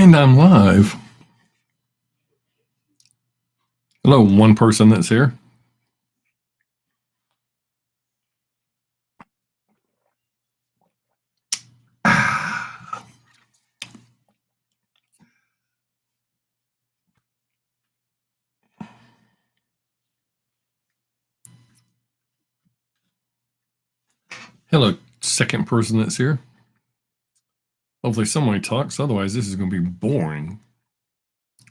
And I'm live. Hello, one person that's here. Hello, second person that's here. Hopefully somebody talks, otherwise this is going to be boring.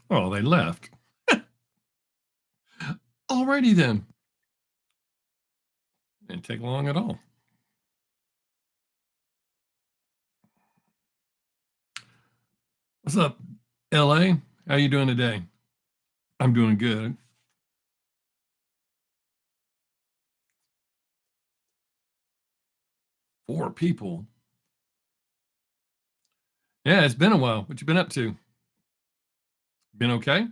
Oh, they left. Alrighty then. Didn't take long at all. What's up, LA? How you doing today? I'm doing good. Four people. Yeah, it's been a while. What you been up to? Been okay?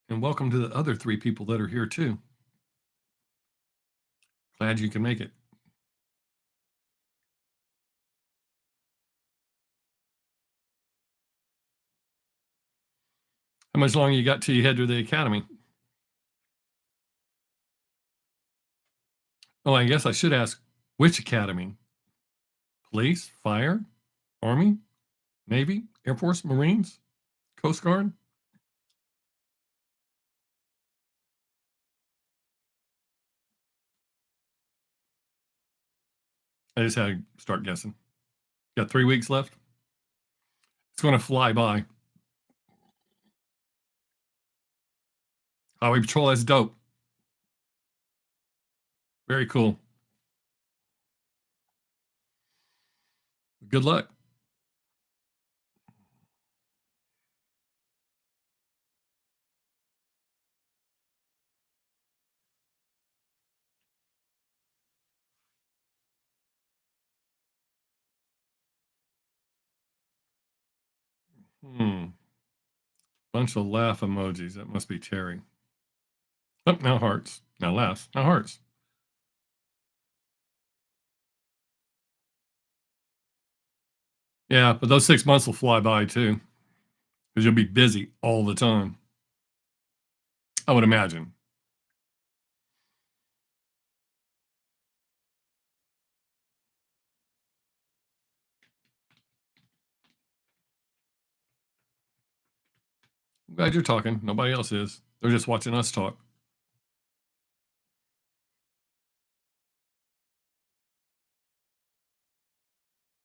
And welcome to the other three people that are here too. Glad you can make it. How much longer you got till you head to the academy? Oh, I guess I should ask, which academy? Police, fire, army, Navy, Air Force, Marines, Coast Guard? I just had to start guessing. Got 3 weeks left. It's going to fly by. Highway Patrol, that's dope. Very cool. Good luck. Bunch of laugh emojis. That must be Terry. Oh, now hearts. Now laughs. Now hearts. Yeah, but those 6 months will fly by too, because you'll be busy all the time. I would imagine. I'm glad you're talking. Nobody else is. They're just watching us talk.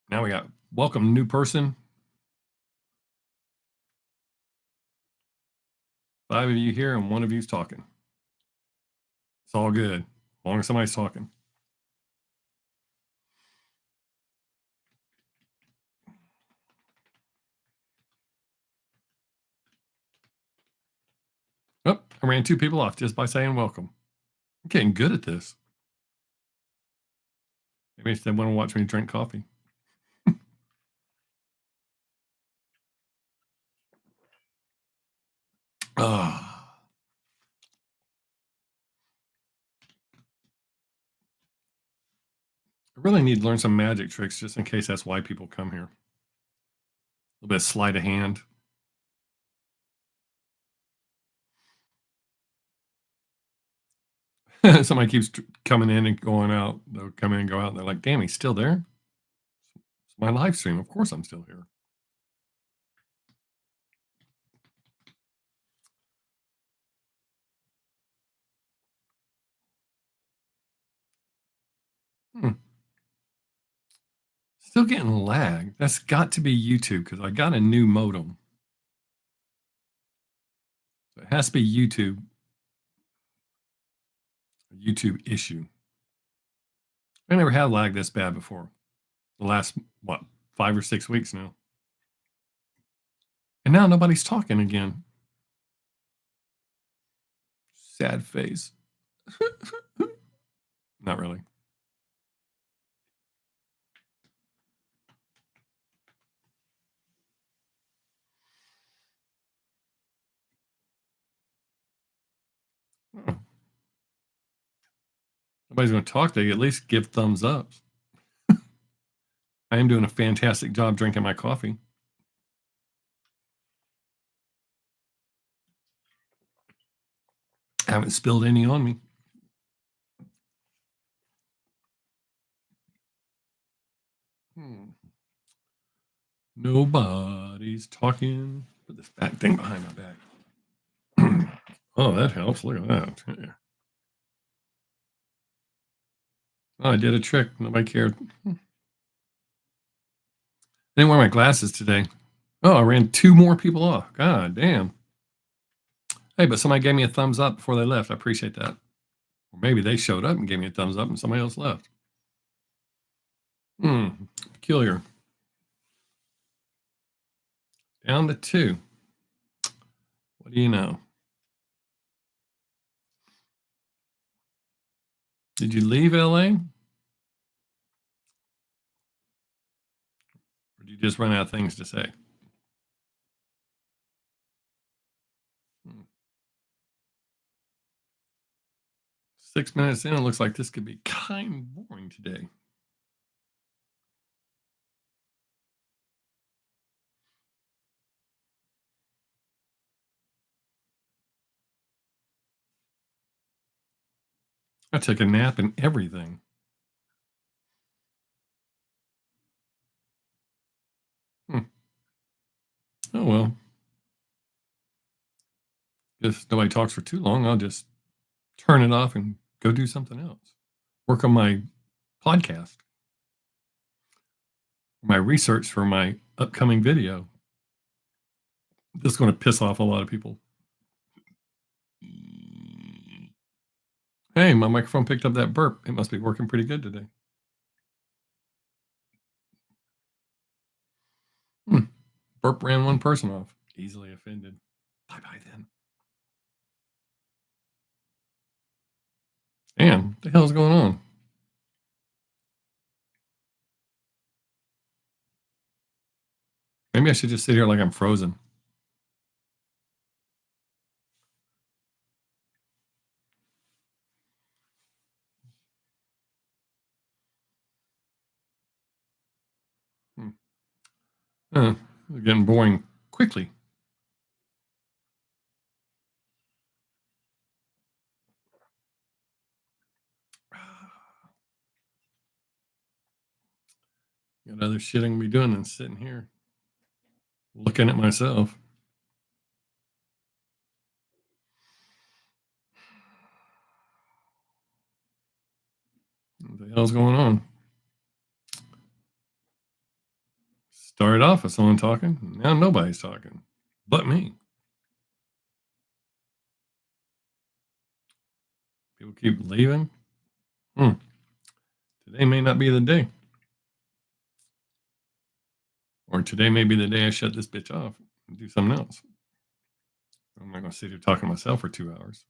Now we got welcome new person. 5 of you here and 1 of you's talking. It's all good, as long as somebody's talking. Oh, I ran 2 people off just by saying welcome. I'm getting good at this. Maybe they want to watch me drink coffee. Ah. I really need to learn some magic tricks just in case that's why people come here. A little bit of sleight of hand. Somebody keeps coming in and going out. They'll come in and go out, and they're like, damn, he's still there? It's my live stream. Of course I'm still here. Still getting lag. That's got to be YouTube because I got a new modem. So it has to be YouTube. A YouTube issue. I never had lag this bad before. The last, 5 or 6 weeks now. And now nobody's talking again. Sad face. Not really. Oh, nobody's going to talk. They at least give thumbs ups. I am doing a fantastic job drinking my coffee. I haven't spilled any on me. Nobody's talking. Put this back thing behind my back. Oh, that helps. Look at that. Yeah. Oh, I did a trick. Nobody cared. I didn't wear my glasses today. Oh, I ran 2 more people off. God damn. Hey, but somebody gave me a thumbs up before they left. I appreciate that. Or maybe they showed up and gave me a thumbs up and somebody else left. Peculiar. Down to 2. What do you know? Did you leave LA? Or did you just run out of things to say? 6 minutes in, it looks like this could be kind of boring today. I took a nap and everything. Oh, well. If nobody talks for too long, I'll just turn it off and go do something else. Work on my podcast, my research for my upcoming video. This is going to piss off a lot of people. Hey, my microphone picked up that burp. It must be working pretty good today. Burp ran one person off. Easily offended. Bye-bye then. Damn, what the hell's going on? Maybe I should just sit here like I'm frozen. It's getting boring quickly. Got other shit I can be doing than sitting here looking at myself. What the hell's going on? Started off with someone talking. Now nobody's talking but me. People keep leaving. Today may not be the day. Or today may be the day I shut this bitch off and do something else. I'm not going to sit here talking to myself for 2 hours.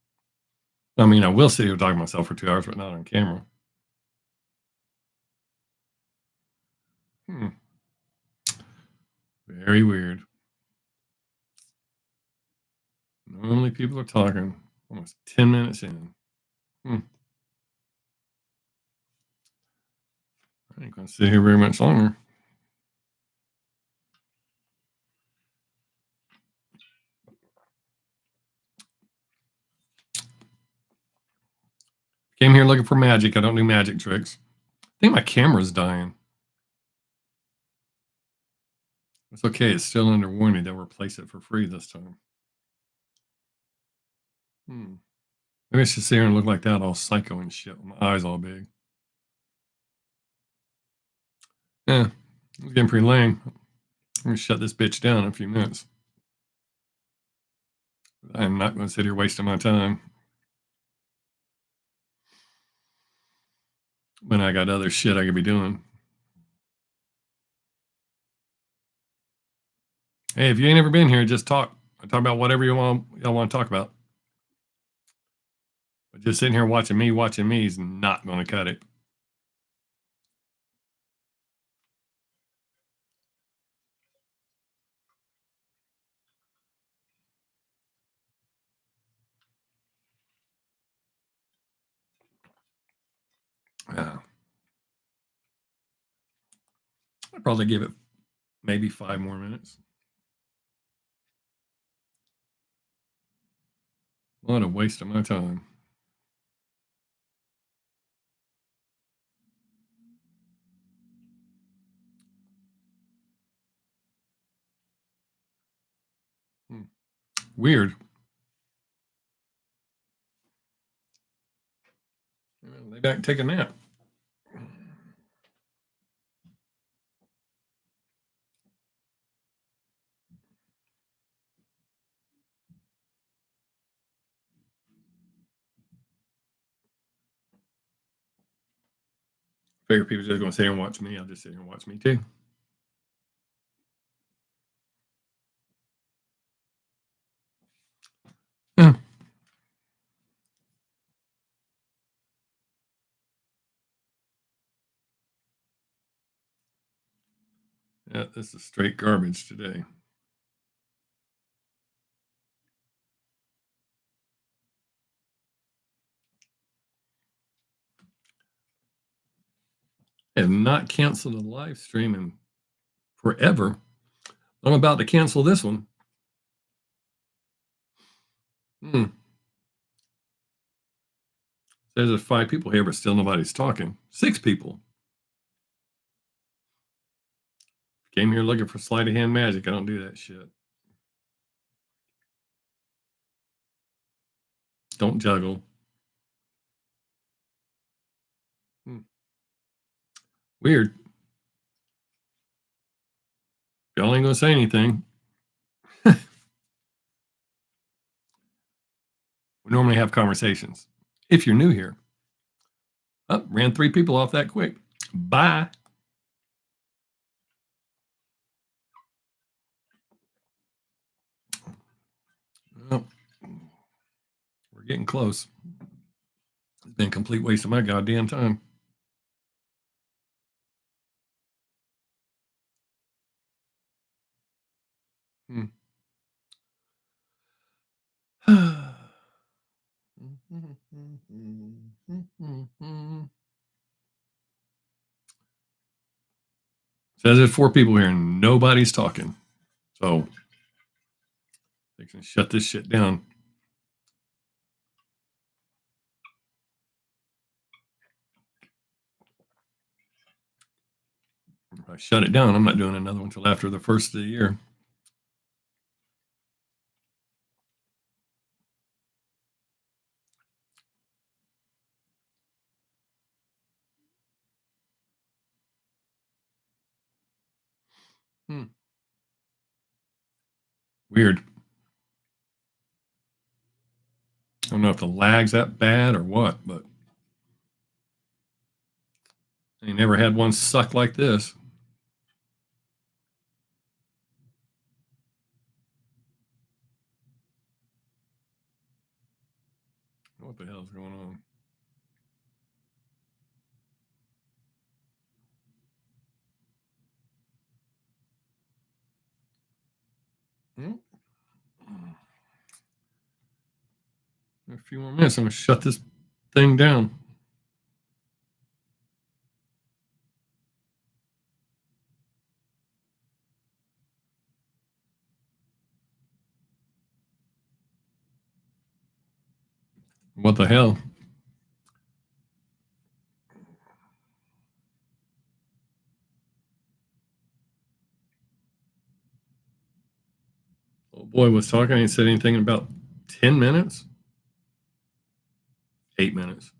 I mean, I will sit here talking to myself for 2 hours, but not on camera. Very weird. Normally people are talking almost 10 minutes in. I ain't going to sit here very much longer. Came here looking for magic. I don't do magic tricks. I think my camera's dying. It's okay. It's still under warranty. They'll replace it for free this time. Maybe I should sit here and look like that, all psycho and shit, with my eyes all big. Yeah, it's getting pretty lame. I'm going to shut this bitch down in a few minutes. I'm not going to sit here wasting my time when I got other shit I could be doing. Hey, if you ain't ever been here, just talk. I talk about whatever y'all want to talk about. But just sitting here watching me is not going to cut it. I'd probably give it maybe 5 more minutes. What a waste of my time. Weird. Maybe I can take a nap. Figure people just going to sit here and watch me. I'll just sit here and watch me too. Yeah. Yeah, this is straight garbage today. I have not canceled a live stream in forever. I'm about to cancel this one. Says there's 5 people here, but still nobody's talking. 6 people. Came here looking for sleight of hand magic. I don't do that shit. Don't juggle. Weird. Y'all ain't gonna say anything. We normally have conversations. If you're new here. Oh, ran 3 people off that quick. Bye. Well, we're getting close. It's been a complete waste of my goddamn time. Says there's 4 people here and nobody's talking. So they can shut this shit down. If I shut it down, I'm not doing another one until after the first of the year. Weird. I don't know if the lag's that bad or what, but I never had one suck like this. What the hell is going on? A few more minutes. I'm going to shut this thing down. What the hell? Oh boy was talking. He said anything in about 10 minutes? 8 minutes.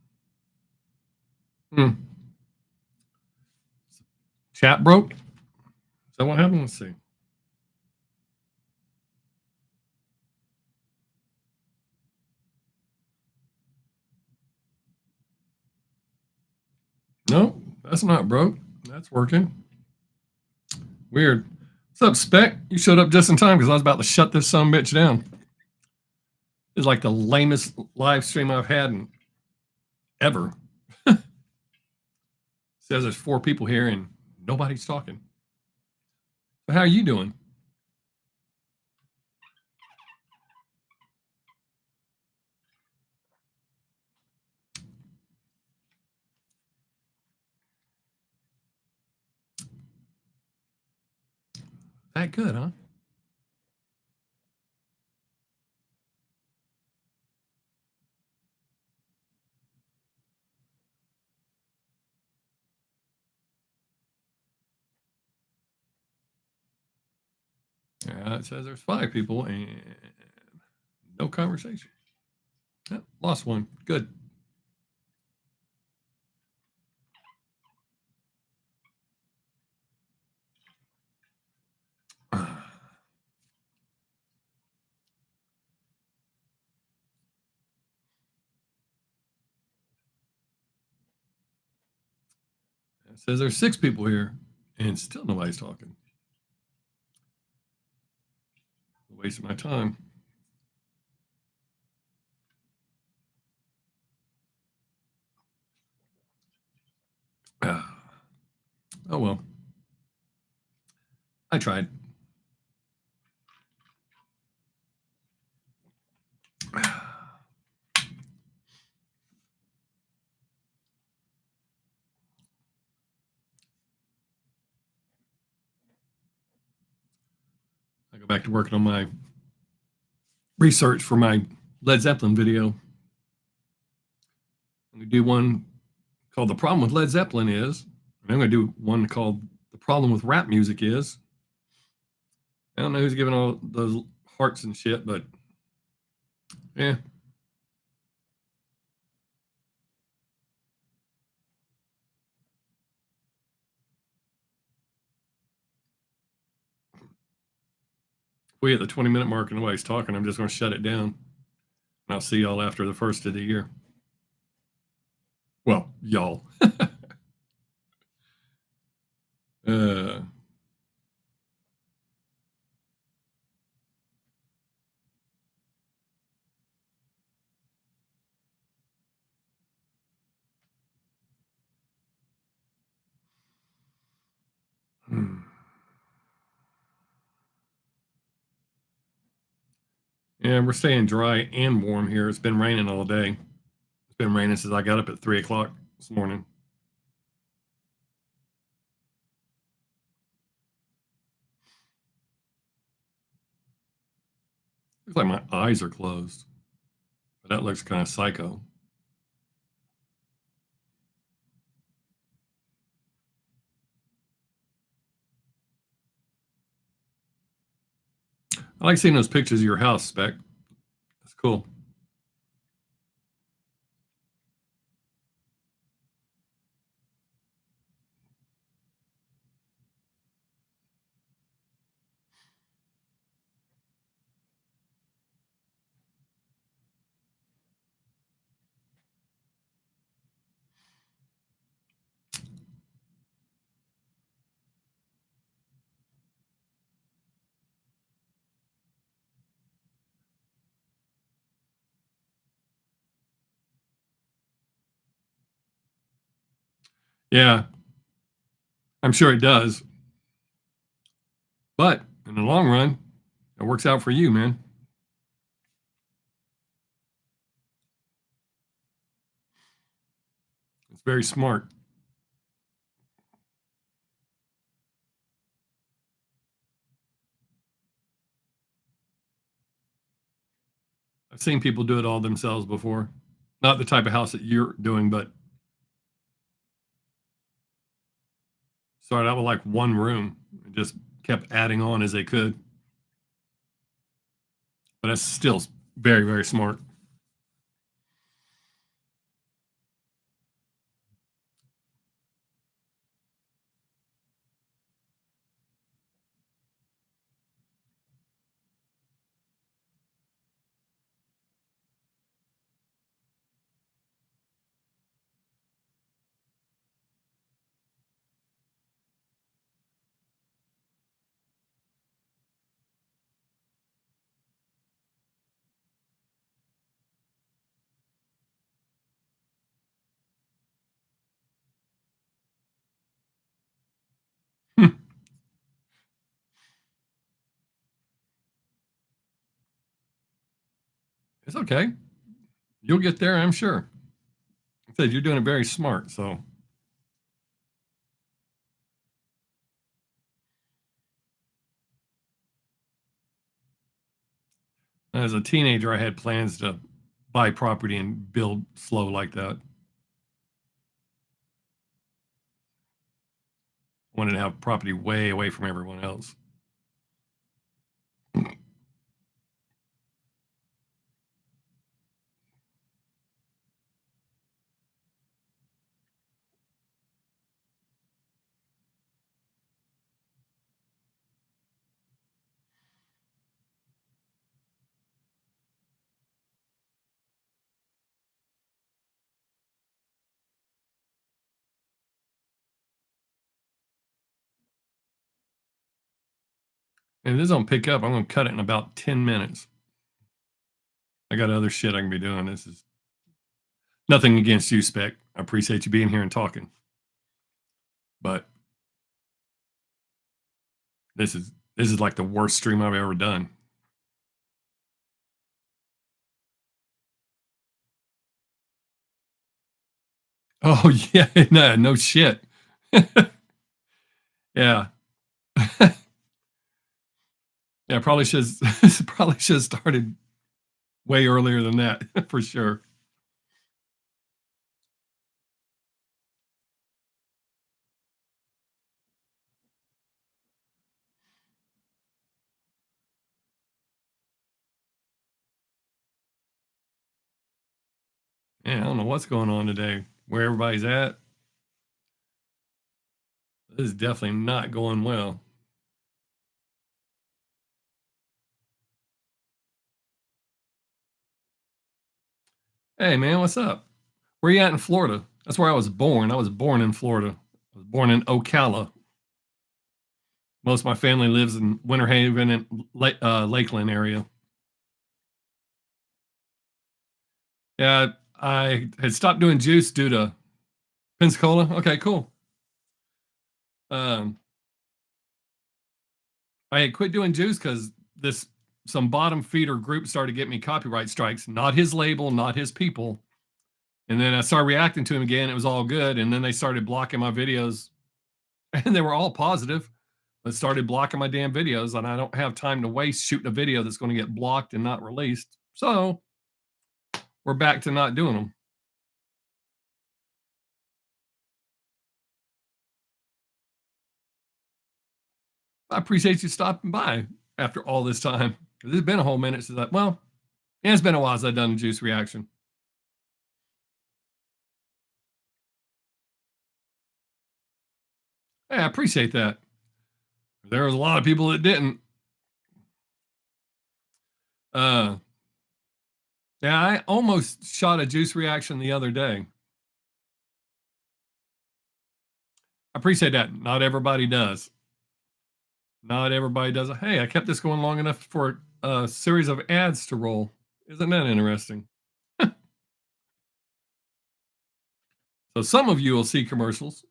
Chat broke? Is that what happened? Let's see. No, that's not broke. That's working. Weird. What's up, Spec? You showed up just in time because I was about to shut this son bitch down. It's like the lamest live stream I've had in ever. Says there's 4 people here and nobody's talking. So how are you doing? That good, huh? Yeah, it says there's 5 people and no conversation. Yep, lost one. Good. It says there's 6 people here and still nobody's talking. A waste of my time. Oh well. I tried. I go back to working on my research for my Led Zeppelin video. I'm going to do one called The Problem with Led Zeppelin Is, and I'm going to do one called The Problem with Rap Music Is. I don't know who's giving all those hearts and shit, but yeah. We at the 20-minute mark and nobody's talking, I'm just going to shut it down. And I'll see y'all after the first of the year. Well, y'all. uh, Yeah, we're staying dry and warm here. It's been raining all day. It's been raining since I got up at 3 o'clock this morning. Looks like my eyes are closed. But that looks kind of psycho. I like seeing those pictures of your house, Spec. That's cool. Yeah, I'm sure it does. But in the long run, it works out for you, man. It's very smart. I've seen people do it all themselves before. Not the type of house that you're doing, but started out with like one room and just kept adding on as they could. But that's still very, very smart. It's okay. You'll get there, I'm sure. I said you're doing it very smart, so As a teenager, I had plans to buy property and build slow like that. I wanted to have property way away from everyone else. And this don't pick up. I'm going to cut it in about 10 minutes. I got other shit I can be doing. This is nothing against you, Spec. I appreciate you being here and talking. But this is like the worst stream I've ever done. Oh yeah, no shit. Yeah. Yeah, probably should probably should have started way earlier than that for sure. Yeah, I don't know what's going on today. Where everybody's at. This is definitely not going well. Hey man, what's up? Where you at in Florida? That's where I was born. I was born in Florida. I was born in Ocala. Most of my family lives in Winter Haven and Lakeland area. Yeah, I had stopped doing juice due to Pensacola. Okay, cool. Um, I had quit doing juice because this some bottom feeder group started getting me copyright strikes. Not his label, not his people. And then I started reacting to him again. It was all good. And then they started blocking my videos, and they were all positive. But started blocking my damn videos, and I don't have time to waste shooting a video that's going to get blocked and not released. So we're back to not doing them. I appreciate you stopping by after all this time. Because it's been a whole minute since well, yeah, it's been a while since I've done a juice reaction. Hey, I appreciate that. There was a lot of people that didn't. Uh, yeah, I almost shot a juice reaction the other day. I appreciate that. Not everybody does. Not everybody does. Hey, I kept this going long enough for a series of ads to roll. Isn't that interesting? So some of you will see commercials.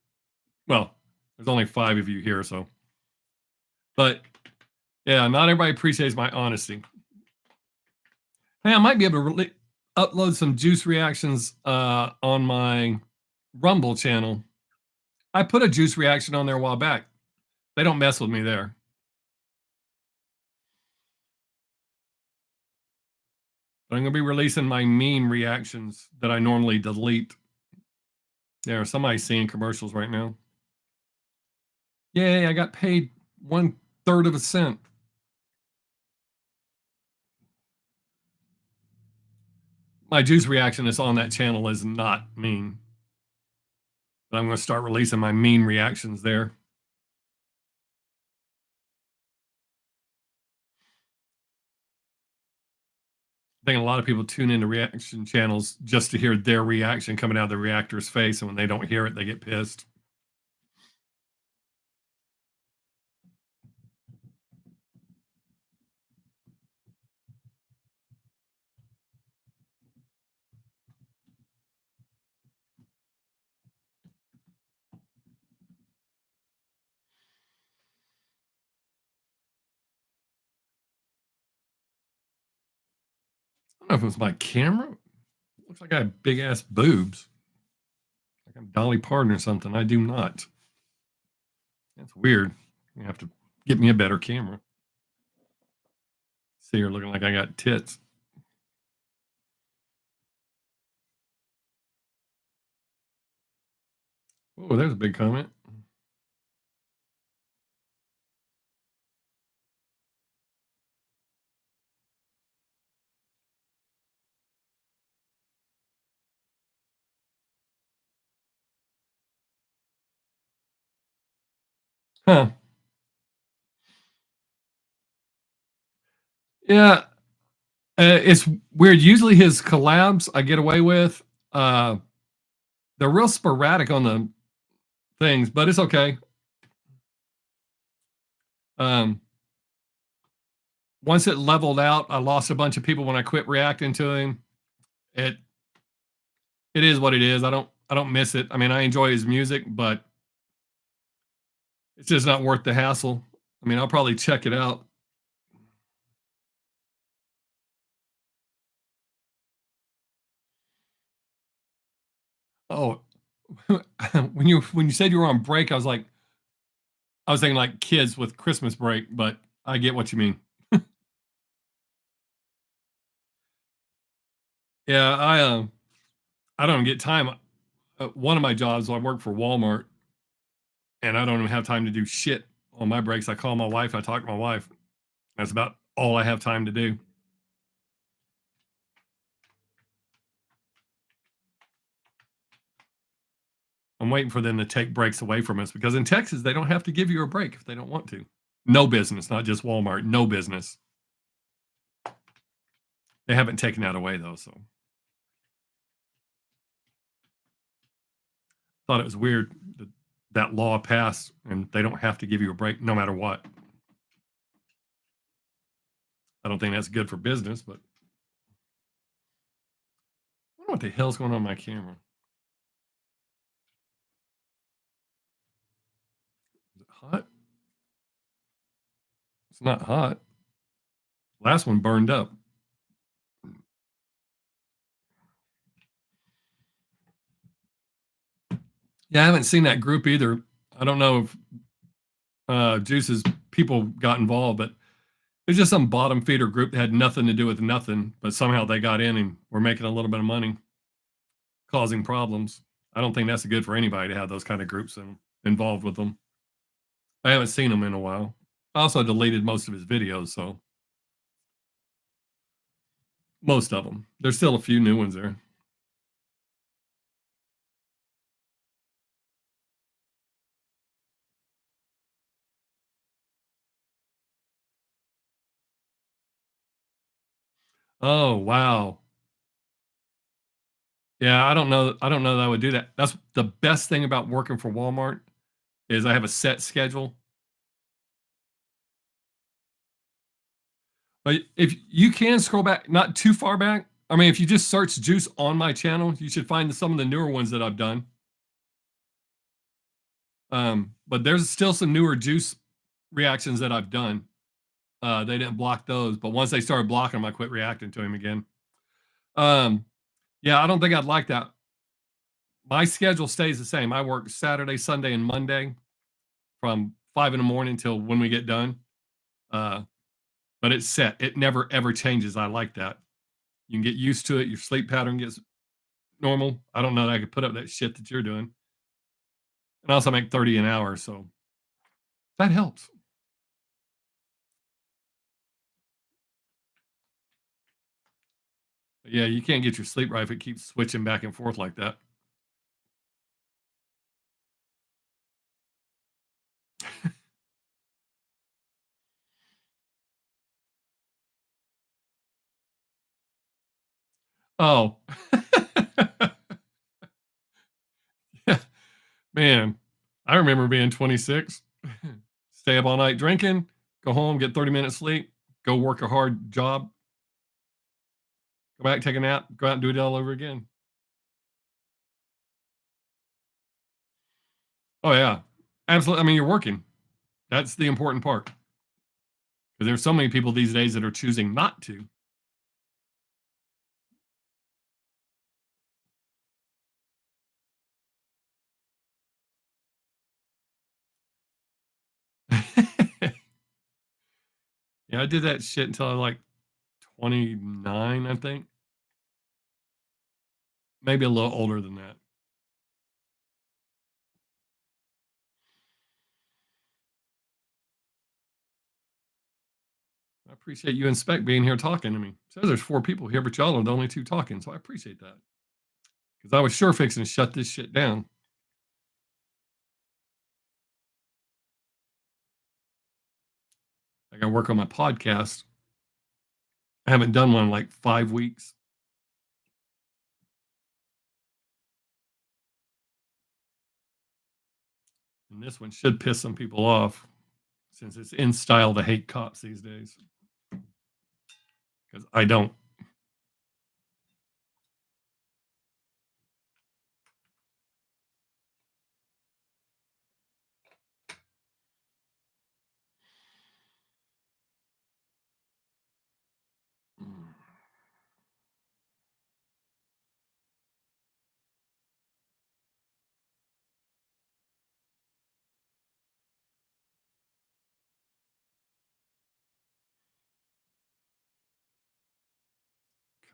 Well, there's only 5 of you here, so. But yeah, not everybody appreciates my honesty. Hey, I might be able to upload some juice reactions on my Rumble channel. I put a juice reaction on there a while back. They don't mess with me there. But I'm going to be releasing my mean reactions that I normally delete. There, somebody's seeing commercials right now. Yay, I got paid 1/3 of a cent. My juice reaction that's on that channel is not mean. But I'm going to start releasing my mean reactions there. I think a lot of people tune into reaction channels just to hear their reaction coming out of the reactor's face, and when they don't hear it, they get pissed. I don't know if it was my camera. Looks like I have big ass boobs. Like I'm Dolly Parton or something. I do not. That's weird. You have to get me a better camera. See her looking like I got tits. Oh, there's a big comment. Huh. Yeah. It's weird. Usually his collabs I get away with. Uh, they're real sporadic on the things, but it's okay. Um, Once it leveled out, I lost a bunch of people when I quit reacting to him. It it is what it is. I don't miss it. I mean, I enjoy his music, but it's just not worth the hassle. I mean, I'll probably check it out. Oh, when you said you were on break, I was thinking like kids with Christmas break, but I get what you mean. Yeah, I don't get time. One of my jobs, I work for Walmart, and I don't even have time to do shit on my breaks. I call my wife, I talk to my wife. That's about all I have time to do. I'm waiting for them to take breaks away from us because in Texas, they don't have to give you a break if they don't want to. No business, not just Walmart, no business. They haven't taken that away though, so thought it was weird that that law passed and they don't have to give you a break no matter what. I don't think that's good for business, but I don't know what the hell's going on my camera. Is it hot? It's not hot. Last one burned up. Yeah, I haven't seen that group either. I don't know if Juice's people got involved, but it's just some bottom feeder group that had nothing to do with nothing, but somehow they got in and were making a little bit of money, causing problems. I don't think that's good for anybody to have those kind of groups involved with them. I haven't seen him in a while. I also deleted most of his videos, so most of them. There's still a few new ones there. Oh wow. Yeah, I don't know. I don't know that I would do that. That's the best thing about working for Walmart is I have a set schedule. But if you can scroll back, not too far back. I mean, if you just search Juice on my channel, you should find some of the newer ones that I've done. But there's still some newer Juice reactions that I've done. They didn't block those, but once they started blocking them, I quit reacting to him again. Um, yeah, I don't think I'd like that. My schedule stays the same. I work Saturday, Sunday, and Monday from 5 in the morning till when we get done. Uh, but it's set. It never ever changes. I like that. You can get used to it. Your sleep pattern gets normal. I don't know that I could put up that shit that you're doing. And I also make 30 an hour, so that helps. But yeah, you can't get your sleep right if it keeps switching back and forth like that. Oh, yeah, man. I remember being 26, stay up all night drinking, go home, get 30 minutes sleep, go work a hard job, go back, take a nap, go out and do it all over again. Oh, yeah. Absolutely. I mean, you're working. That's the important part because there's so many people these days that are choosing not to. Yeah, I did that shit until I like 29, I think. Maybe a little older than that. I appreciate you and Spec being here talking to me. It says there's 4 people here, but y'all are the only 2 talking, so I appreciate that. Because I was sure fixing to shut this shit down. I got to work on my podcast. I haven't done one in like 5 weeks. And this one should piss some people off since it's in style to hate cops these days. Because I don't.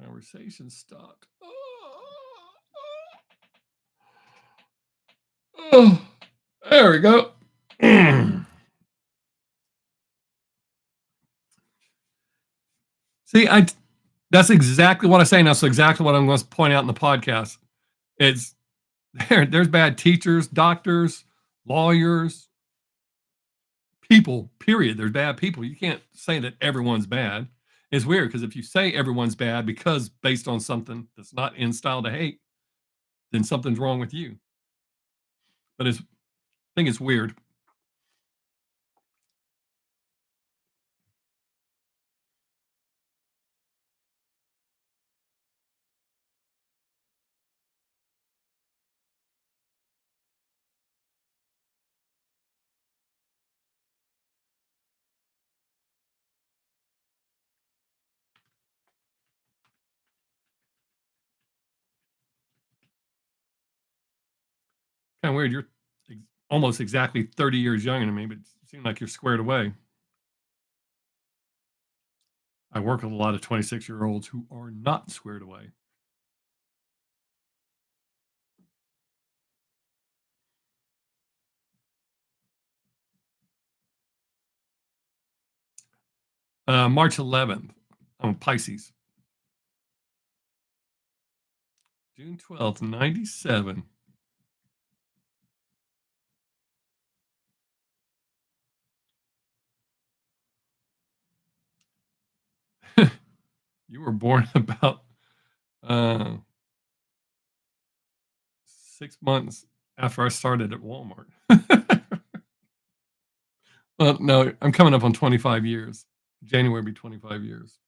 Conversation stopped. Oh, there we go. See, that's exactly what I say now. So exactly what I'm going to point out in the podcast. It's there's bad teachers, doctors, lawyers, people, period. There's bad people. You can't say that everyone's bad. It's weird because if you say everyone's bad because based on something that's not in style to hate, then something's wrong with you. But I think it's weird. Kind of weird. You're almost exactly 30 years younger than me, but it seems like you're squared away. I work with a lot of 26-year-olds who are not squared away. March 11th, I'm Pisces. June 12th, 97. You were born about 6 months after I started at Walmart. Well, no, I'm coming up on 25 years. January will be 25 years.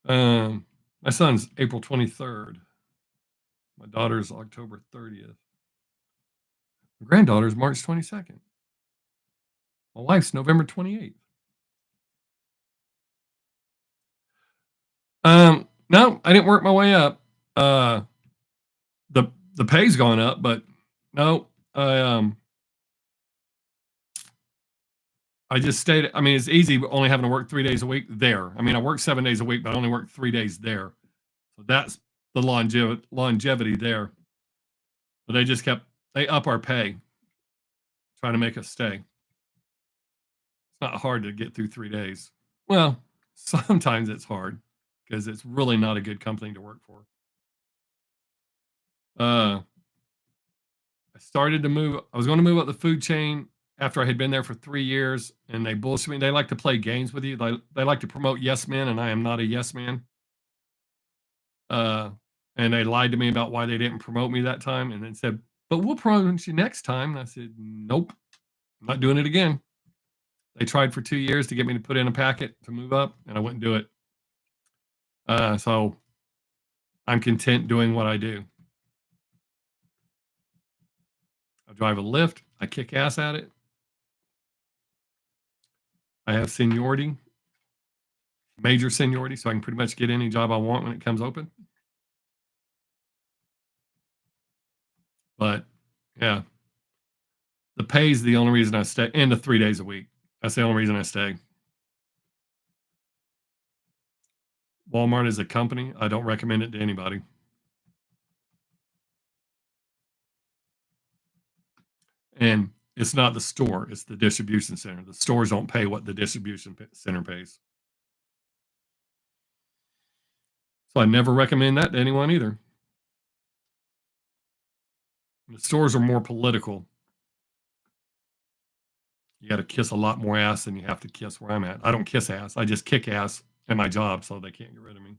My son's April 23rd. My daughter's October 30th. My granddaughter's March 22nd. My wife's November 28th. No, I didn't work my way up. The pay's gone up, but no, I just stayed. I mean, it's easy only having to work 3 days a week there. I mean, I work 7 days a week, but I only work 3 days there. So that's the longevity there. But they up our pay, trying to make us stay. It's not hard to get through 3 days. Well, sometimes it's hard because it's really not a good company to work for. I started to move. I was going to move up the food chain after I had been there for 3 years, and they bullshit me. They like to play games with you. They like to promote yes men, and I am not a yes man. And they lied to me about why they didn't promote me that time, and then said, "But we'll promote you next time." And I said, "Nope, I'm not doing it again." They tried for 2 years to get me to put in a packet to move up, and I wouldn't do it. So I'm content doing what I do. I drive a lift. I kick ass at it. I have seniority, major seniority, so I can pretty much get any job I want when it comes open. But yeah, The pay is the only reason I stay, and the 3 days a week. That's the only reason I stay. Walmart is a company. I don't recommend it to anybody. And it's not the store, it's the distribution center. The stores don't pay what the distribution center pays. So I never recommend that to anyone either. The stores are more political. You got to kiss a lot more ass than you have to kiss where I'm at. I don't kiss ass. I just kick ass at my job so they can't get rid of me.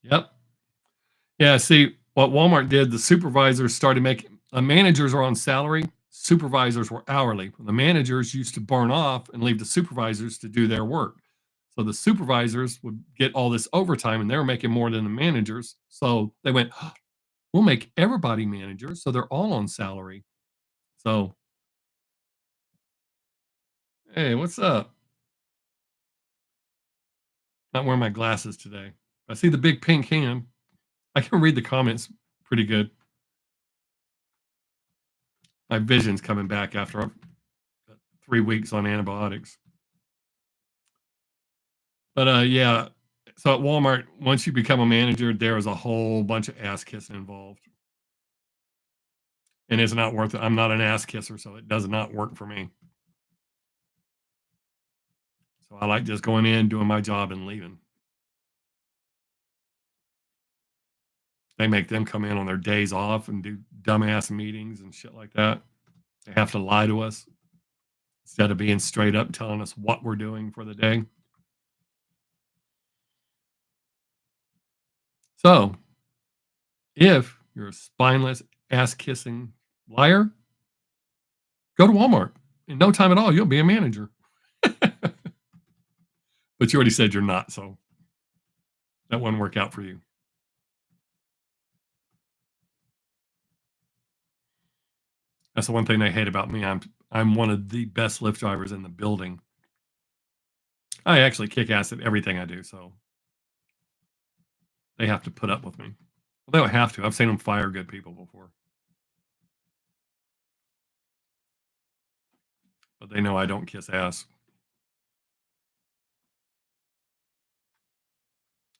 Yep. Yeah. See, what Walmart did, the supervisors started making, managers are on salary, supervisors were hourly. The managers used to burn off and leave the supervisors to do their work. So the supervisors would get all this overtime and they were making more than the managers. So they went, we'll make everybody managers. So they're all on salary. So, hey, what's up? Not wearing my glasses today. I see the big pink hand. I can read the comments pretty good. My vision's coming back after 3 weeks on antibiotics. But yeah, so at Walmart, once you become a manager, there is a whole bunch of ass kissing involved. And it's not worth it. I'm not an ass kisser, so it does not work for me. So I like just going in, doing my job, and leaving. They make them come in on their days off and do dumbass meetings and shit like that. They have to lie to us instead of being straight up telling us what we're doing for the day. So, if you're a spineless, ass kissing liar, go to Walmart. In no time at all, you'll be a manager. But you already said you're not, so that wouldn't work out for you. That's the one thing they hate about me. I'm one of the best Lyft drivers in the building. I actually kick ass at everything I do, so they have to put up with me. Well, they don't have to. I've seen them fire good people before. But they know I don't kiss ass.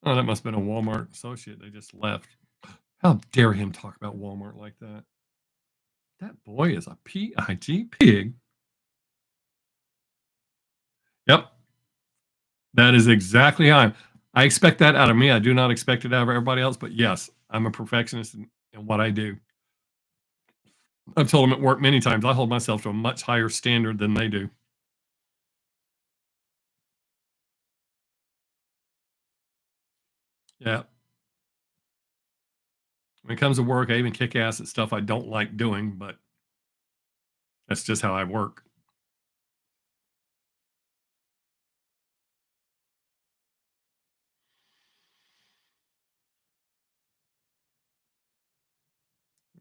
Oh, that must have been a Walmart associate. They just left. How dare him talk about Walmart like that? That boy is a pig. Pig. Yep. That is exactly how I expect that out of me. I do not expect it out of everybody else. But yes, I'm a perfectionist in what I do. I've told them at work many times, I hold myself to a much higher standard than they do. Yeah. When it comes to work, I even kick ass at stuff I don't like doing, but that's just how I work.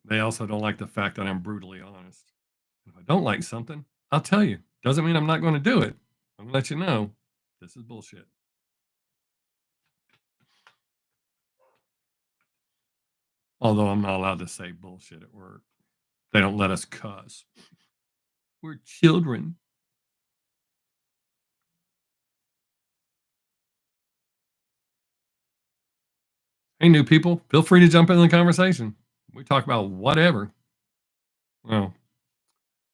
They also don't like the fact that I'm brutally honest. If I don't like something, I'll tell you. Doesn't mean I'm not going to do it. I'm going to let you know this is bullshit. Although I'm not allowed to say bullshit at work. They don't let us cuss. We're children. Hey, new people, feel free to jump in the conversation. We talk about whatever. Well,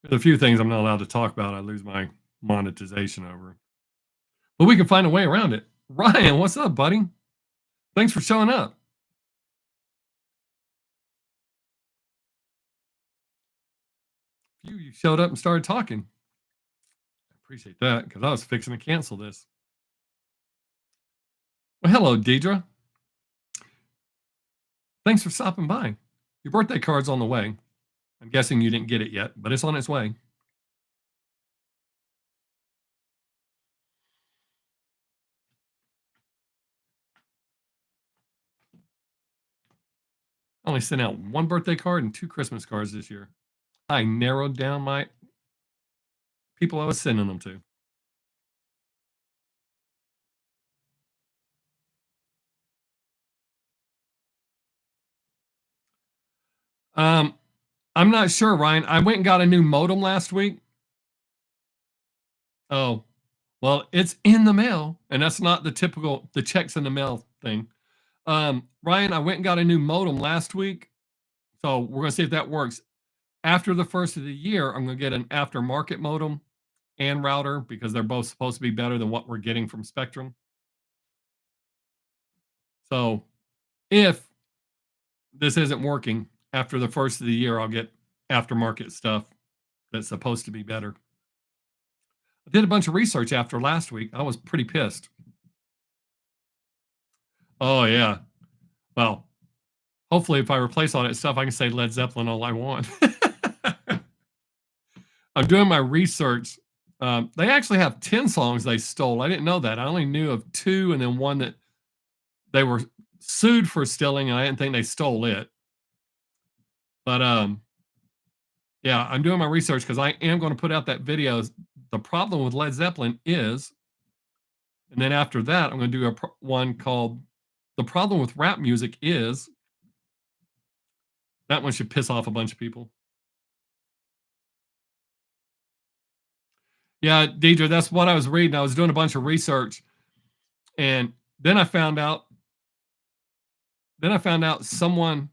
there's a few things I'm not allowed to talk about. I lose my monetization over. But we can find a way around it. Ryan, what's up, buddy? Thanks for showing up. You showed up and started talking. I appreciate that because I was fixing to cancel this. Well, hello, Deidre. Thanks for stopping by. Your birthday card's on the way. I'm guessing you didn't get it yet, but it's on its way. I only sent out one birthday card and 2 Christmas cards this year. I narrowed down my people I was sending them to. Um, I'm not sure, Ryan. I went and got a new modem last week. Oh, well, it's in the mail, and that's not the typical the checks in the mail thing. Ryan, I went and got a new modem last week, so we're gonna see if that works. After the first of the year, I'm gonna get an aftermarket modem and router because they're both supposed to be better than what we're getting from Spectrum. So if this isn't working after the first of the year, I'll get aftermarket stuff that's supposed to be better. I did a bunch of research after last week. I was pretty pissed. Oh yeah. Well, hopefully if I replace all that stuff, I can say Led Zeppelin all I want. I'm doing my research. They actually have 10 songs they stole. I didn't know that. I only knew of two and then one that they were sued for stealing, and I didn't think they stole it. But yeah, I'm doing my research because I am going to put out that video. The problem with Led Zeppelin is, and then after that, I'm going to do one called "The Problem with Rap Music Is." That one should piss off a bunch of people. Yeah, Deidre, that's what I was reading. I was doing a bunch of research, and then I found out. Then I found out someone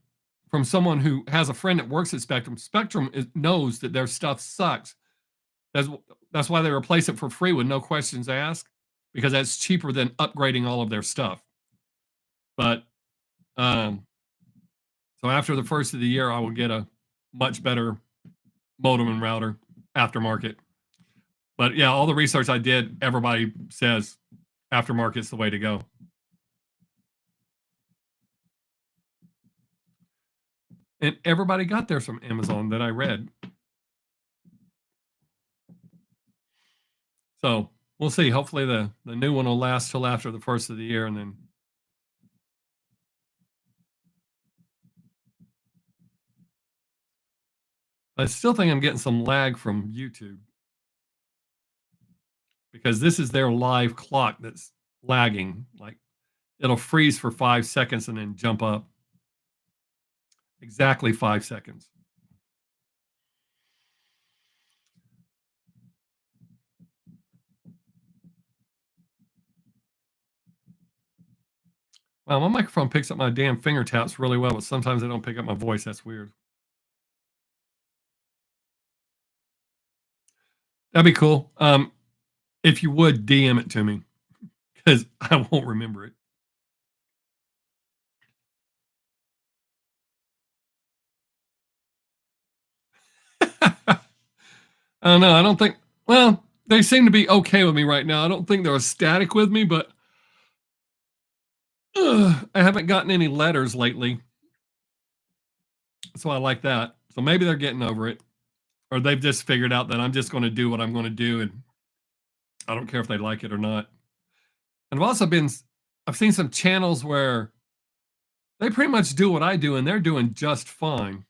who has a friend that works at Spectrum. Spectrum knows that their stuff sucks. That's that's why they replace it for free with no questions asked, because that's cheaper than upgrading all of their stuff. But um, so after the first of the year, I will get a much better modem and router aftermarket. But yeah, all the research I did, everybody says aftermarket's the way to go. And everybody got theirs from Amazon that I read. So we'll see. Hopefully the new one will last till after the first of the year, and then I still think I'm getting some lag from YouTube because this is their live clock that's lagging. Like it'll freeze for 5 seconds and then jump up. Exactly 5 seconds. Wow, my microphone picks up my damn finger taps really well, but sometimes they don't pick up my voice. That's weird. That'd be cool. If you would DM it to me, because I won't remember it. I don't know. I don't think. Well, they seem to be okay with me right now. I don't think they're ecstatic with me, but I haven't gotten any letters lately, so I like that. So maybe they're getting over it, or they've just figured out that I'm just going to do what I'm going to do, and I don't care if they like it or not. And I've seen some channels where they pretty much do what I do, and they're doing just fine,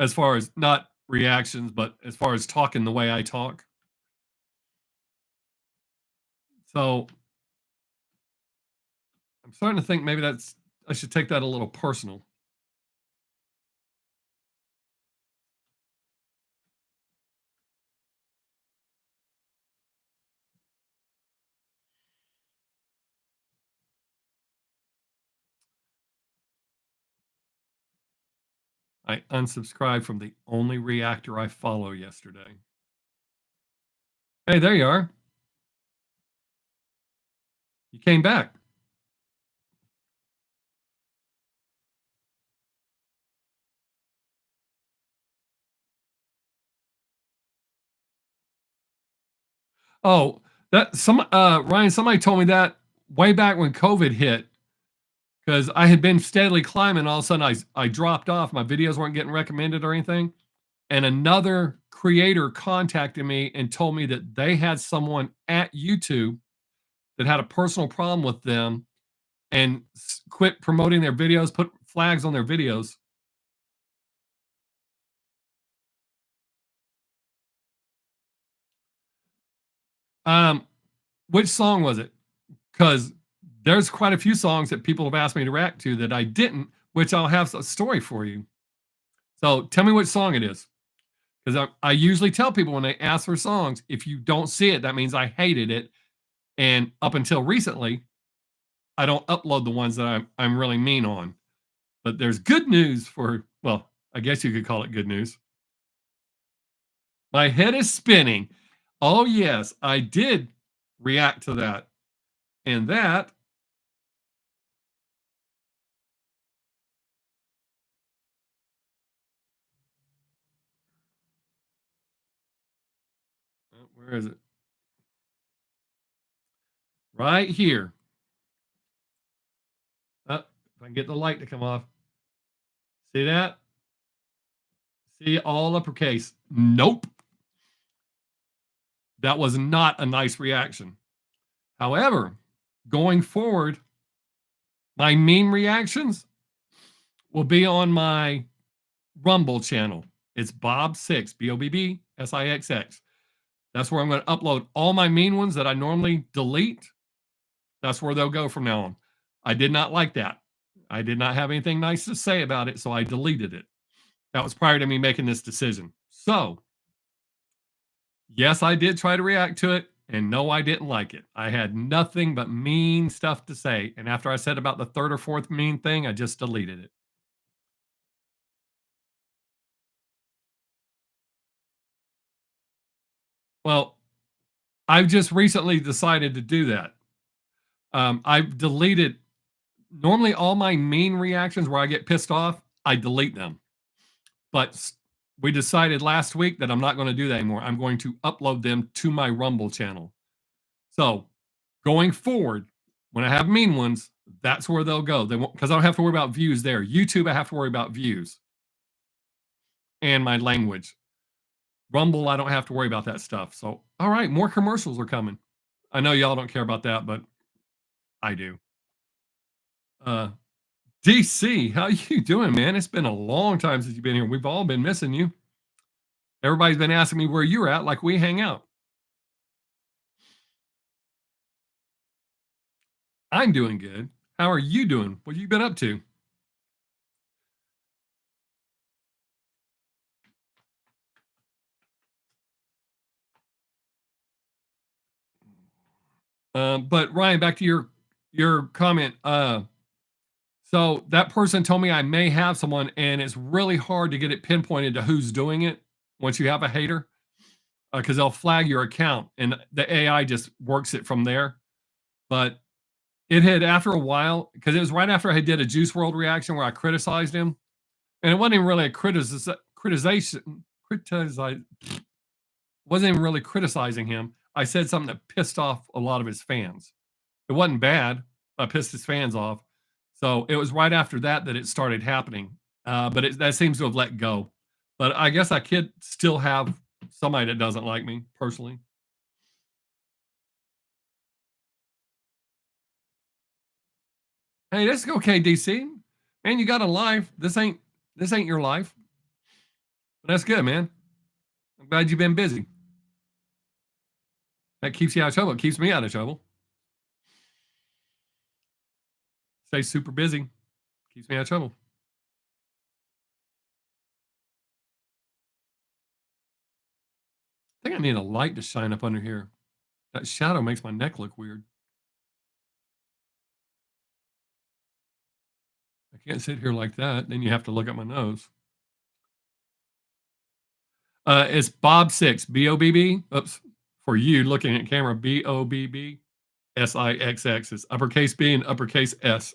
as far as not reactions, but as far as talking the way I talk. So I'm starting to think maybe I should take that a little personal. I unsubscribed from the only reactor I follow yesterday. Hey, there you are. You came back. Oh, that some Ryan, somebody told me that way back when COVID hit, because I had been steadily climbing. All of a sudden, I dropped off. My videos weren't getting recommended or anything. And another creator contacted me and told me that they had someone at YouTube that had a personal problem with them and quit promoting their videos, put flags on their videos. Um, which song was it? Because there's quite a few songs that people have asked me to react to that I didn't, which I'll have a story for you. So tell me what song it is. Because I usually tell people when they ask for songs, if you don't see it, that means I hated it. And up until recently, I don't upload the ones that I'm really mean on. But there's good news for, well, I guess you could call it good news. My head is spinning. Oh, yes, I did react to that. And that, where is it? Right here. If I can get the light to come off. See that? See, all uppercase. Nope. That was not a nice reaction. However, going forward, my mean reactions will be on my Rumble channel. It's Bob Sixx, BOBBSIXX. That's where I'm going to upload all my mean ones that I normally delete. That's where they'll go from now on. I did not like that. I did not have anything nice to say about it, so I deleted it. That was prior to me making this decision. So, yes, I did try to react to it, and no, I didn't like it. I had nothing but mean stuff to say, and after I said about the third or fourth mean thing, I just deleted it. Well, I've just recently decided to do that. I've deleted normally all my mean reactions where I get pissed off, I delete them. But we decided last week that I'm not going to do that anymore. I'm going to upload them to my Rumble channel. So going forward, when I have mean ones, that's where they'll go. They won't, because I don't have to worry about views there. YouTube, I have to worry about views and my language. Rumble, I don't have to worry about that stuff. So, all right, more commercials are coming. I know y'all don't care about that, but I do. DC, how you doing, man? It's been a long time since you've been here. We've all been missing you. Everybody's been asking me where you're at, like we hang out. I'm doing good. How are you doing? What have you been up to? But Ryan, back to your comment. So that person told me I may have someone, and it's really hard to get it pinpointed to who's doing it once you have a hater, because they'll flag your account, and the AI just works it from there. But it had after a while, because it was right after I did a Juice World reaction where I criticized him, and it wasn't even really a criticization. Wasn't even really criticizing him. I said something that pissed off a lot of his fans. It wasn't bad. I pissed his fans off. So it was right after that that it started happening. But that seems to have let go. But I guess I could still have somebody that doesn't like me personally. Hey, that's okay, DC. Man, you got a life. This ain't your life. But that's good, man. I'm glad you've been busy. That keeps you out of trouble. It keeps me out of trouble. Stay super busy. Keeps me out of trouble. I think I need a light to shine up under here. That shadow makes my neck look weird. I can't sit here like that. Then you have to look at my nose. It's Bob Sixx, BOBB. Oops. For you looking at camera, BOBBSIXX. It's uppercase B and uppercase S.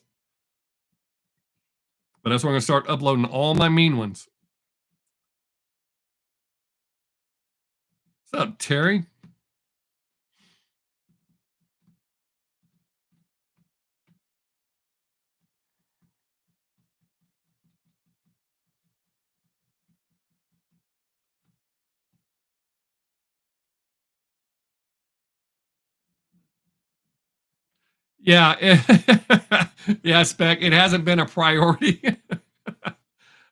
But that's where I'm going to start uploading all my mean ones. What's up, Terry? Yeah, yeah, Spec. It hasn't been a priority.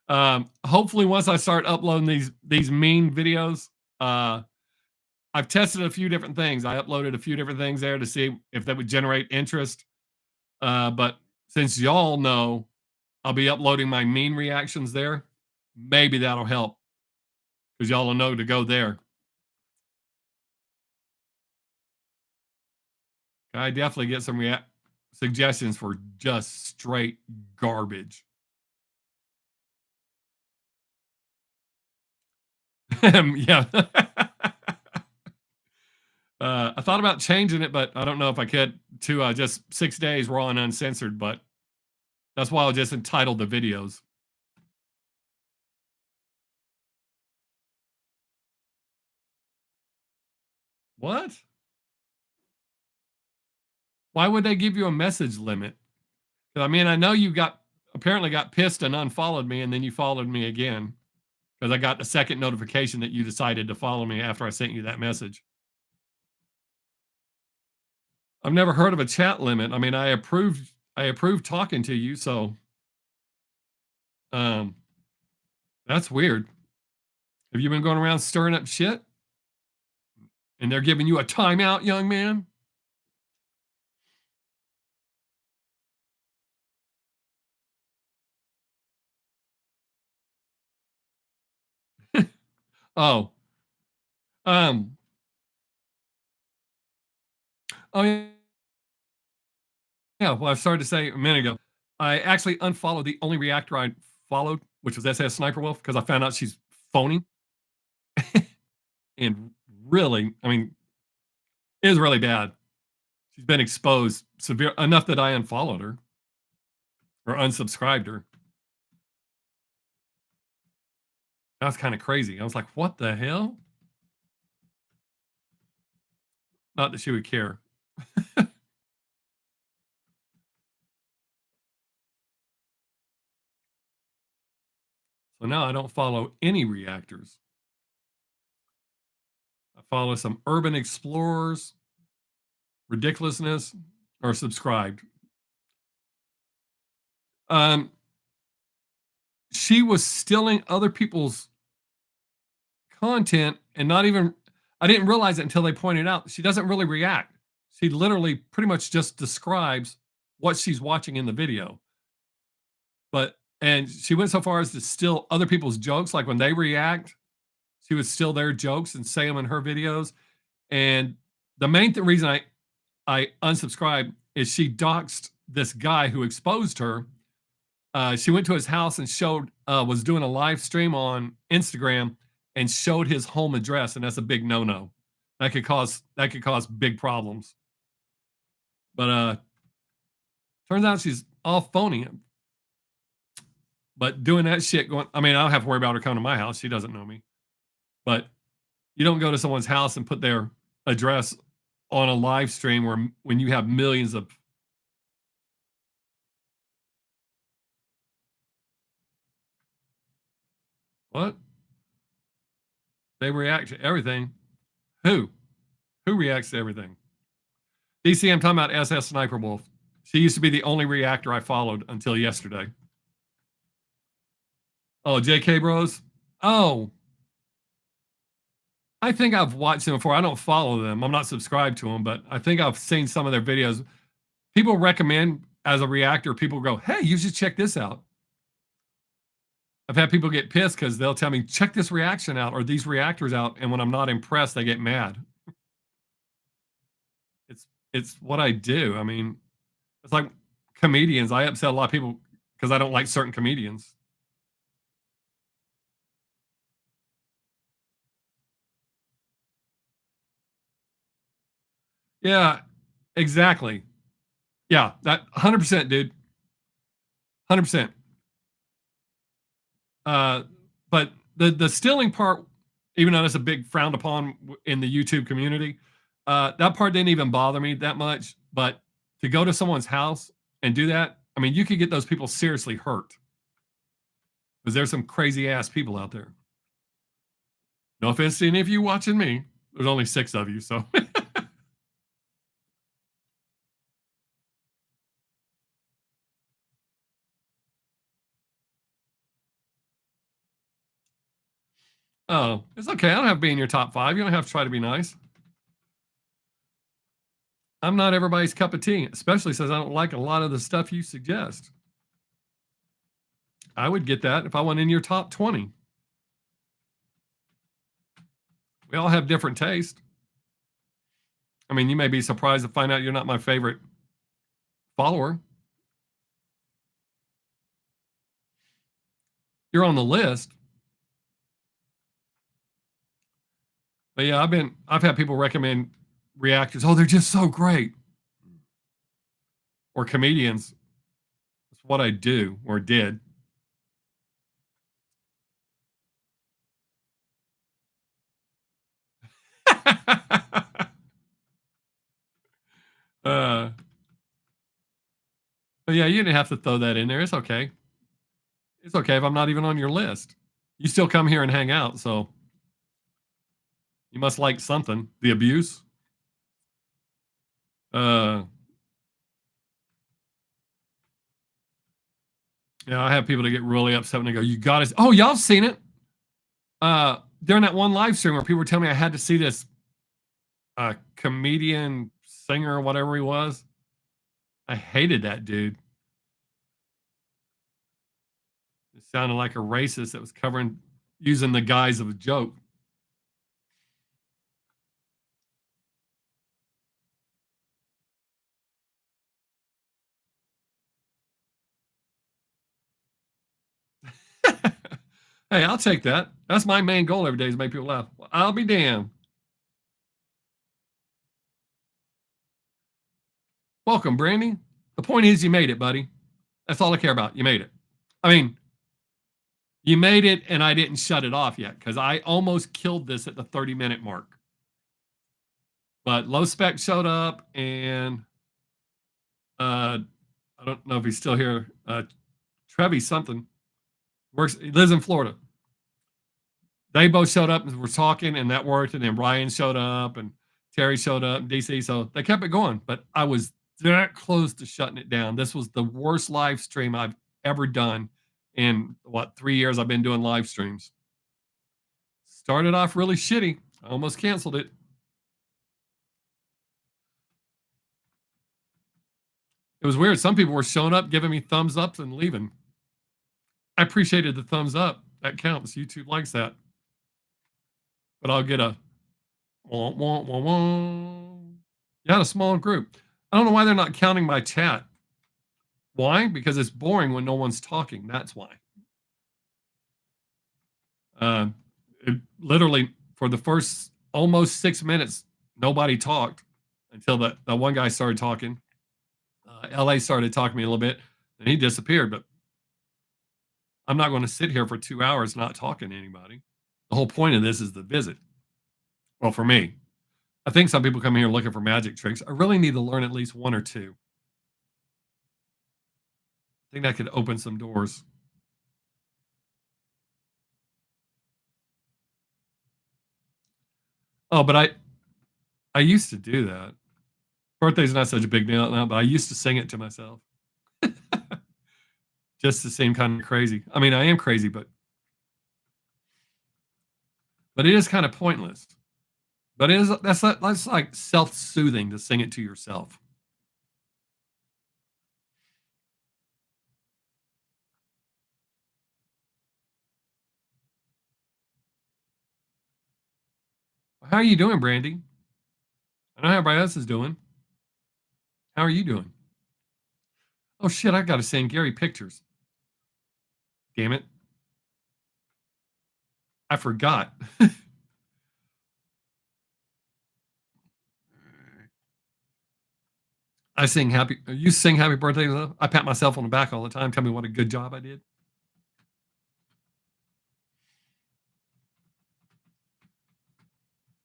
Hopefully, once I start uploading these mean videos, I've tested a few different things. I uploaded a few different things there to see if that would generate interest. But since y'all know, I'll be uploading my mean reactions there. maybe that'll help because y'all will know to go there. I definitely get some suggestions for just straight garbage. Yeah. I thought about changing it, but I don't know if I could to just 6 days raw and uncensored. But that's why I'll just entitle the videos. What? Why would they give you a message limit? 'Cause, I mean, I know you apparently got pissed and unfollowed me, and then you followed me again because I got the second notification that you decided to follow me after I sent you that message. I've never heard of a chat limit. I mean, I approved talking to you, so um that's weird. Have you been going around stirring up shit? And they're giving you a timeout, young man? Oh, um, oh yeah, yeah. Well, I started to say a minute ago. I actually unfollowed the only reactor I followed, which was SS Sniper Wolf, because I found out she's phony and really, I mean, it is really bad. She's been exposed severe enough that I unfollowed her or unsubscribed her. That's kind of crazy. I was like, what the hell? Not that she would care. So now I don't follow any reactors. I follow some urban explorers, ridiculousness, or subscribed. Um, she was stealing other people's content and not even, I didn't realize it until they pointed out she doesn't really react. She literally pretty much just describes what she's watching in the video. And she went so far as to steal other people's jokes. Like when they react, she would steal their jokes and say them in her videos. And the main reason I unsubscribed is she doxed this guy who exposed her. She went to his house and was doing a live stream on Instagram and showed his home address, and that's a big no-no. That could cause big problems. But turns out she's all phony. But doing that shit, I mean, I don't have to worry about her coming to my house. She doesn't know me. But you don't go to someone's house and put their address on a live stream when you have millions of. What? They react to everything. Who? Who reacts to everything? DC, I'm talking about SS Sniper Wolf. She used to be the only reactor I followed until yesterday. Oh, JK Bros? Oh, I think I've watched them before. I don't follow them. I'm not subscribed to them, but I think I've seen some of their videos. People recommend as a reactor, people go, hey, you should check this out. I've had people get pissed because they'll tell me, check this reaction out or these reactors out. And when I'm not impressed, they get mad. It's what I do. I mean, it's like comedians. I upset a lot of people because I don't like certain comedians. Yeah, exactly. Yeah, that 100%, dude. 100%. Uh, but the stealing part, even though it's a big frowned upon in the YouTube community, that part didn't even bother me that much. But to go to someone's house and do that, I mean, you could get those people seriously hurt because there's some crazy ass people out there. No offense to any of you watching me. There's only 6 of you, so. Oh, it's okay. I don't have to be in your top 5. You don't have to try to be nice. I'm not everybody's cup of tea, especially since I don't like a lot of the stuff you suggest. I would get that if I went in your top 20. We all have different taste. I mean, you may be surprised to find out you're not my favorite follower. You're on the list. But yeah, I've had people recommend reactors. Oh, they're just so great. Or comedians. That's what I do or did. uh, but yeah, you didn't have to throw that in there. It's okay. It's okay if I'm not even on your list. You still come here and hang out, so you must like something. The abuse. Uh, yeah, I have people that get really upset when they go, "You got to." Oh, y'all seen it? During that one live stream where people were telling me I had to see this comedian, singer, whatever he was. I hated that dude. It sounded like a racist that was covering using the guise of a joke. Hey, I'll take that. That's my main goal every day is make people laugh. Well, I'll be damned. Welcome, Brandy. The point is, you made it, buddy. That's all I care about. You made it. I mean, you made it, and I didn't shut it off yet because I almost killed this at the 30-minute mark. But Low Spec showed up, and I don't know if he's still here. Trevi something works. He lives in Florida. They both showed up and were talking, and that worked. And then Ryan showed up, and Terry showed up, and DC. So they kept it going. But I was that close to shutting it down. This was the worst live stream I've ever done in 3 years I've been doing live streams. Started off really shitty. I almost canceled it. It was weird. Some people were showing up, giving me thumbs ups, and leaving. I appreciated the thumbs up. That counts. YouTube likes that. But I'll get a wah, wah, wah, wah. Yeah, a small group. I don't know why they're not counting my chat. Why? Because it's boring when no one's talking. That's why. Uh, literally, for the first almost 6 minutes, nobody talked until the one guy started talking. LA started talking to me a little bit, and he disappeared. But I'm not going to sit here for 2 hours not talking to anybody. The whole point of this is the visit. Well, for me, I think some people come here looking for magic tricks. I really need to learn at least one or two. I think that could open some doors. Oh, but I used to do that. Birthday's not such a big deal now, but I used to sing it to myself. Just to seem kind of crazy. I mean, I am crazy, but it is kind of pointless. But it is that's like self-soothing to sing it to yourself. How are you doing, Brandy? I know how everybody else is doing. How are you doing? Oh shit, I gotta send Gary pictures. Damn it. I forgot. You sing happy birthday. I pat myself on the back all the time. Tell me what a good job I did.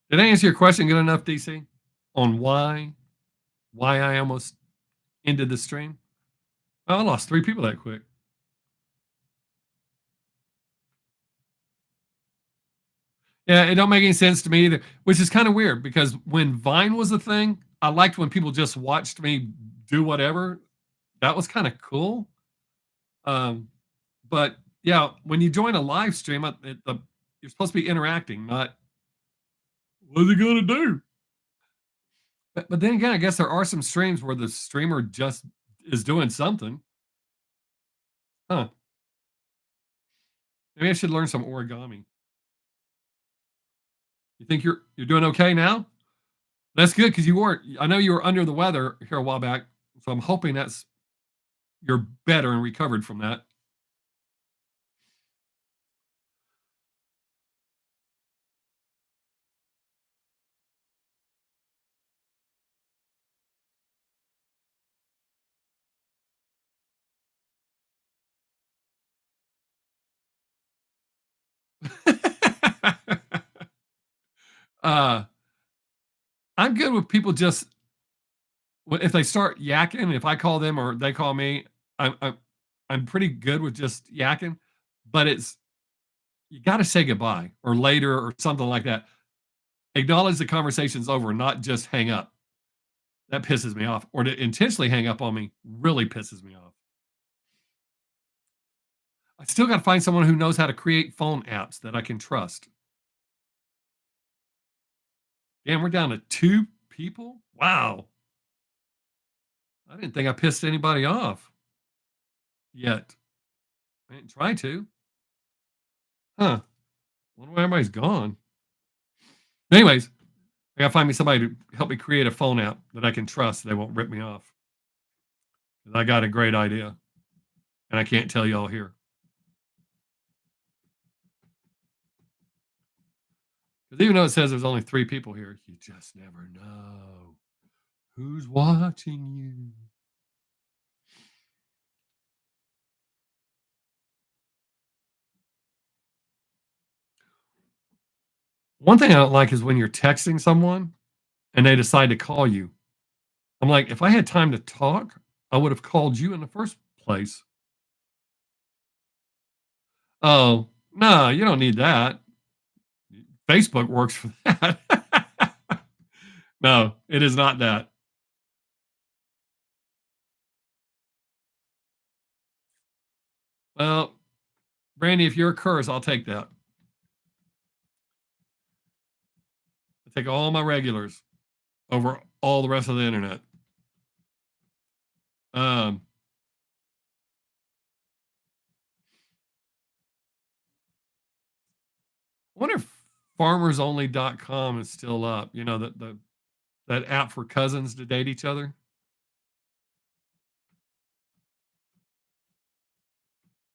Did I answer your question good enough, DC? On why I almost ended the stream? Oh, I lost 3 people that quick. Yeah, it don't make any sense to me either, which is kind of weird because when Vine was a thing, I liked when people just watched me do whatever. That was kind of cool. Um, but yeah, when you join a live stream, you're supposed to be interacting, not what's he gonna do? But then again, I guess there are some streams where the streamer just is doing something. Huh. Maybe I should learn some origami. You think you're doing okay now? That's good because you weren't. I know you were under the weather here a while back, so I'm hoping that's you're better and recovered from that. uh, I'm good with people just if they start yakking. If I call them or they call me, I'm pretty good with just yakking. But it's you got to say goodbye or later or something like that. Acknowledge the conversation's over, not just hang up. That pisses me off. Or to intentionally hang up on me really pisses me off. I still got to find someone who knows how to create phone apps that I can trust. Damn, we're down to 2 people? Wow. I didn't think I pissed anybody off yet. I didn't try to. Huh. Wonder why everybody's gone. Anyways, I gotta find me somebody to help me create a phone app that I can trust. They won't rip me off. 'Cause I got a great idea, and I can't tell y'all here. Because even though it says there's only 3 people here, you just never know who's watching you. One thing I don't like is when you're texting someone and they decide to call you. I'm like, if I had time to talk, I would have called you in the first place. Oh, no, you don't need that. Facebook works for that. No, it is not that. Well, Brandy, if you're a curse, I'll take that. I take all my regulars over all the rest of the internet. Um, I wonder if farmersonly.com is still up. You know, that app for cousins to date each other.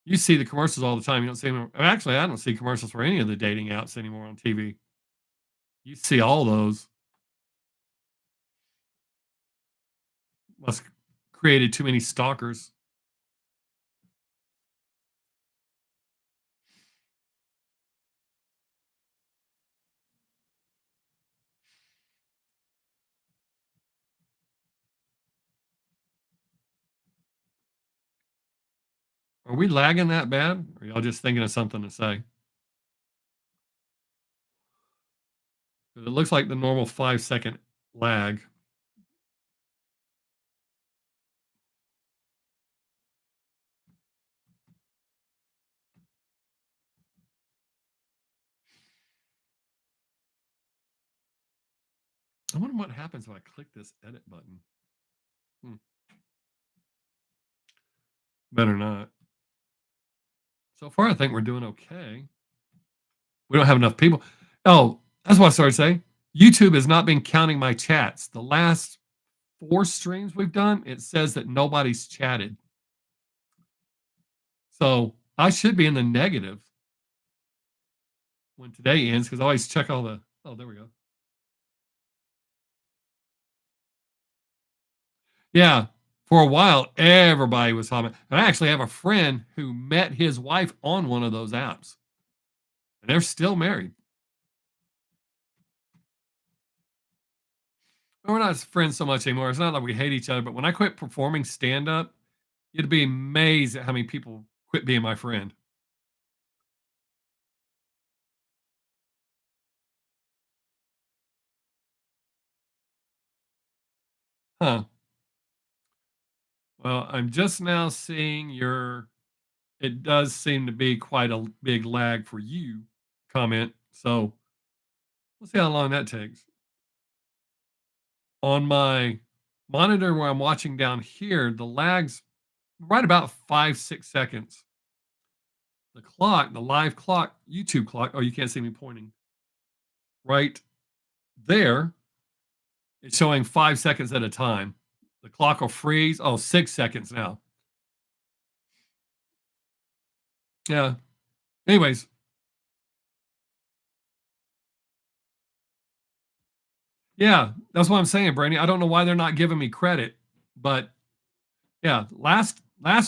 You see the commercials all the time. You don't see them. Actually, I don't see commercials for any of the dating apps anymore on TV. You see all those. Must created too many stalkers. Are we lagging that bad? Or are y'all just thinking of something to say? 'Cause it looks like the normal 5-second lag. I wonder what happens if I click this edit button. Hmm. Better not. So far, I think we're doing okay. We don't have enough people. Oh, that's what I started saying. YouTube has not been counting my chats. The last 4 streams we've done, it says that nobody's chatted. So I should be in the negative when today ends because I always check all the. Oh, there we go. Yeah. For a while, everybody was talking. And I actually have a friend who met his wife on one of those apps, and they're still married. We're not friends so much anymore. It's not like we hate each other, but when I quit performing stand up, you'd be amazed at how many people quit being my friend. Huh. Well, I'm just now seeing your it does seem to be quite a big lag for you comment. So we'll see how long that takes. On my monitor where I'm watching down here, the lag's right about 5, 6 seconds. the clock, the live clock, YouTube clock. Oh, you can't see me pointing. Right there, it's showing 5 seconds at a time. The clock will freeze. Oh, 6 seconds now. Yeah. Anyways, yeah, that's what I'm saying, Brandy. I don't know why they're not giving me credit, but yeah, last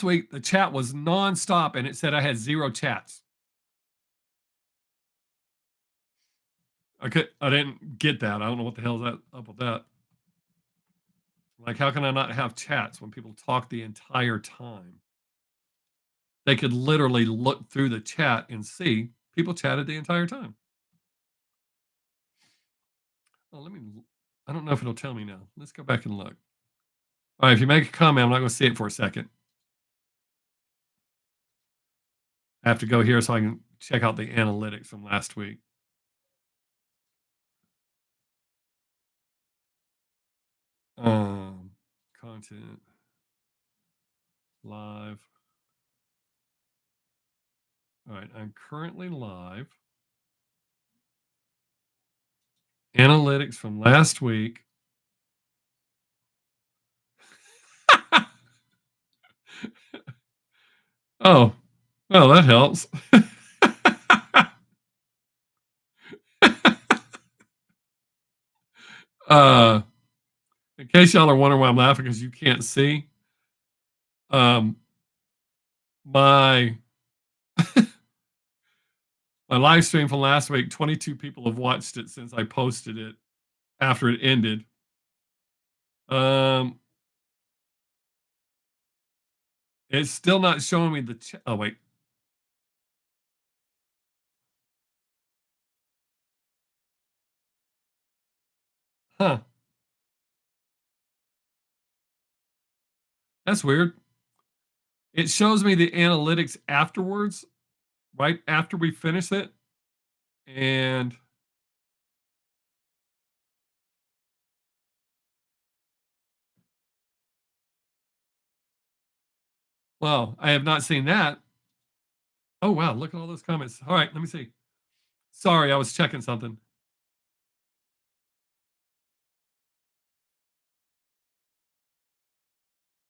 week the chat was nonstop and it said I had 0 chats. I didn't get that. I don't know what the hell's that up with that. Like, how can I not have chats when people talk the entire time? They could literally look through the chat and see people chatted the entire time. Oh, I don't know if it'll tell me now. Let's go back and look. All right, if you make a comment, I'm not going to see it for a second. I have to go here so I can check out the analytics from last week. Content live. All right, I'm currently live. Analytics from last week. Oh, well, that helps. In case y'all are wondering why I'm laughing, because you can't see, my my live stream from last week, 22 people have watched it since I posted it after it ended. It's still not showing me the oh wait. Huh. That's weird. It shows me the analytics afterwards, right after we finish it. And well, I have not seen that. Oh wow, look at all those comments. All right, let me see. Sorry, I was checking something.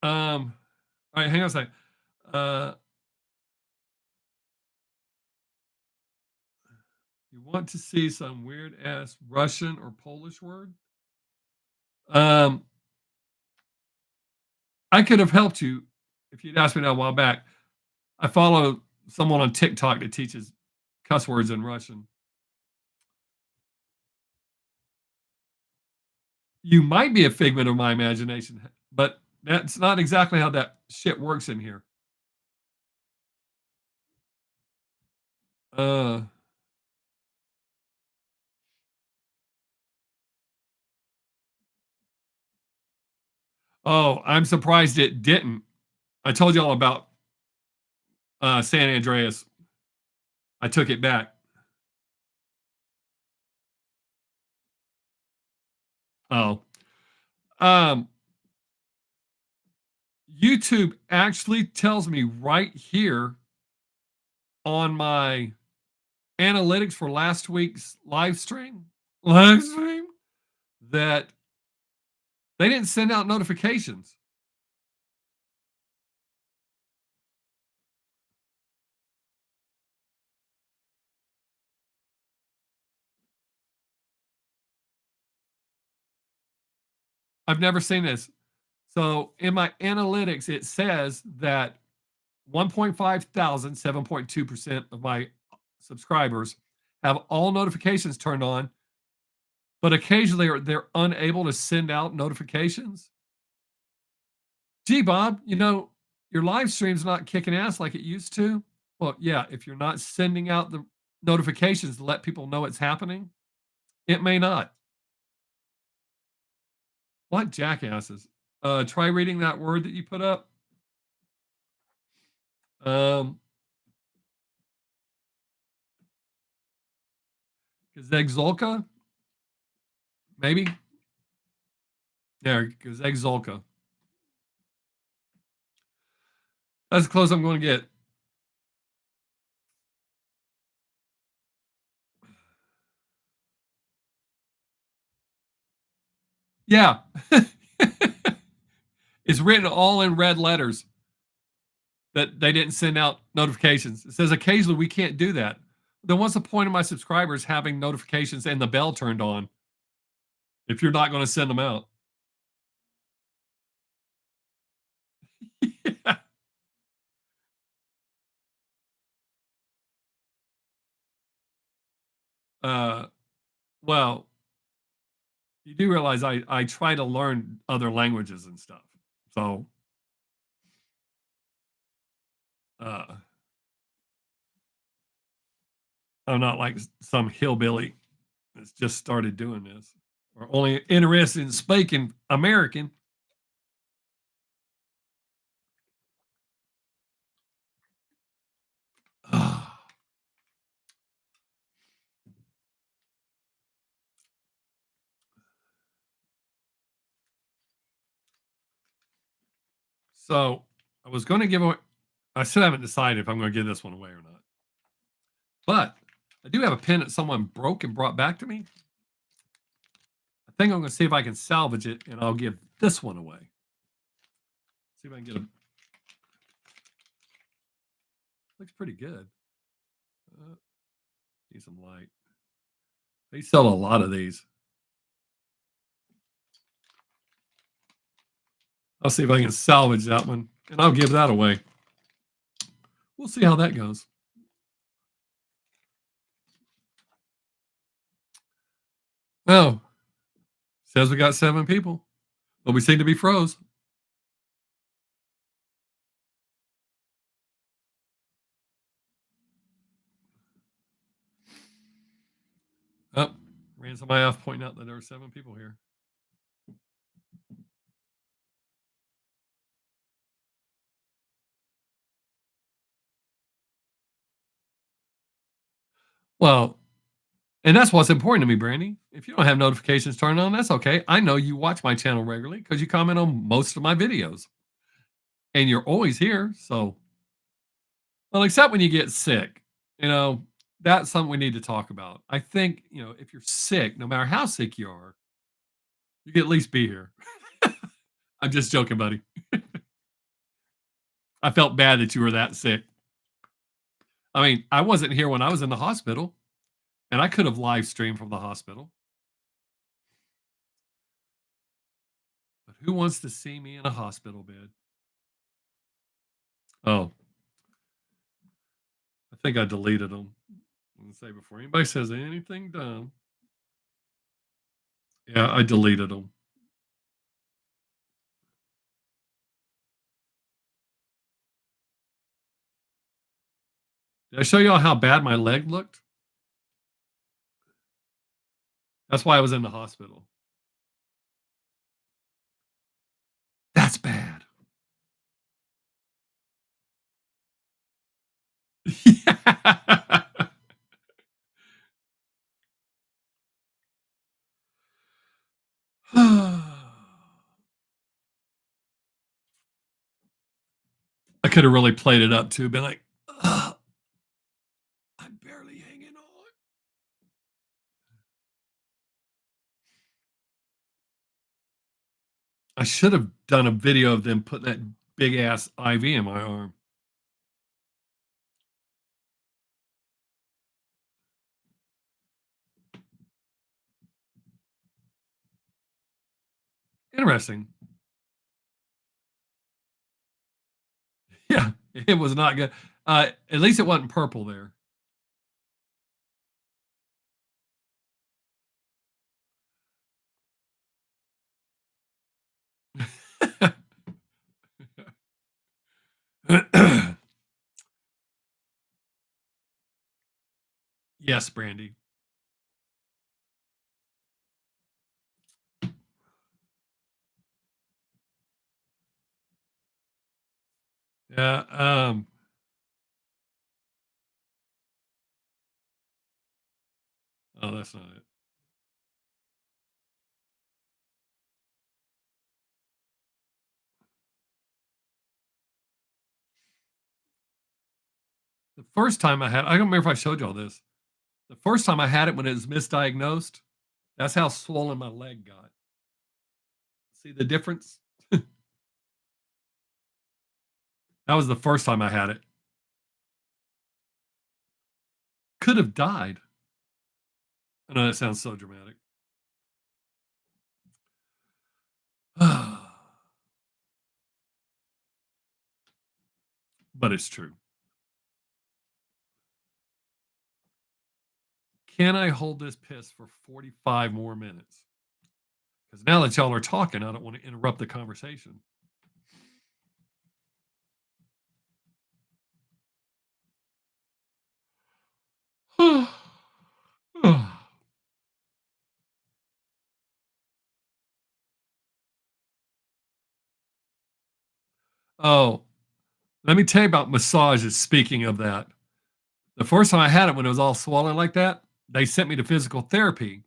All right, hang on a second. You want to see some weird ass Russian or Polish word? I could have helped you if you'd asked me that a while back. I follow someone on TikTok that teaches cuss words in Russian. You might be a figment of my imagination, but that's not exactly how that shit works in here. Uh, oh, I'm surprised it didn't. I told you all about San Andreas. I took it back. Oh, um, YouTube actually tells me right here on my analytics for last week's live stream that they didn't send out notifications. I've never seen this. So in my analytics, it says that 1.5 thousand, 7.2% of my subscribers have all notifications turned on, but occasionally they're unable to send out notifications. Gee, Bob, your live stream's not kicking ass like it used to. Well, yeah, if you're not sending out the notifications to let people know it's happening, it may not. What jackasses? Try reading that word that you put up. Gazegzolka? Maybe? There, Gazegzolka. That's as close I'm going to get. Yeah. It's written all in red letters that they didn't send out notifications. It says occasionally we can't do that. Then what's the point of my subscribers having notifications and the bell turned on if you're not going to send them out? Yeah. uh, well, you do realize I try to learn other languages and stuff. So uh, I'm not like some hillbilly that's just started doing this or only interested in speaking American. So I was going to give away. I still haven't decided if I'm going to give this one away or not. But I do have a pen that someone broke and brought back to me. I think I'm going to see if I can salvage it, and I'll give this one away. See if I can get a. Looks pretty good. Need some light. They sell a lot of these. I'll see if I can salvage that one, and I'll give that away. We'll see how that goes. Oh, says we got 7 people, but we seem to be froze. Oh, ran somebody off pointing out that there were 7 people here. Well, and that's what's important to me, Brandy. If you don't have notifications turned on, that's okay. I know you watch my channel regularly because you comment on most of my videos and you're always here. So, well, except when you get sick, that's something we need to talk about. I think, if you're sick, no matter how sick you are, you can at least be here. I'm just joking, buddy. I felt bad that you were that sick. I mean, I wasn't here when I was in the hospital and I could have live streamed from the hospital. But who wants to see me in a hospital bed? Oh, I think I deleted them. I'm gonna say before anybody says anything dumb. Yeah, I deleted them. Did I show y'all how bad my leg looked? That's why I was in the hospital. That's bad. Yeah. I could have really played it up too, been like, I'm barely hanging on. I should have done a video of them putting that big ass IV in my arm. Interesting. Yeah, it was not good. At least it wasn't purple there. Yes, Brandy. Yeah. Oh, that's not it. The first time I don't remember if I showed y'all this. The first time I had it when it was misdiagnosed, that's how swollen my leg got. See the difference? That was the first time I had it. Could have died. I know that sounds so dramatic. But it's true. Can I hold this piss for 45 more minutes? Because now that y'all are talking, I don't want to interrupt the conversation. Oh, let me tell you about massages. Speaking of that, the first time I had it when it was all swollen like that, they sent me to physical therapy,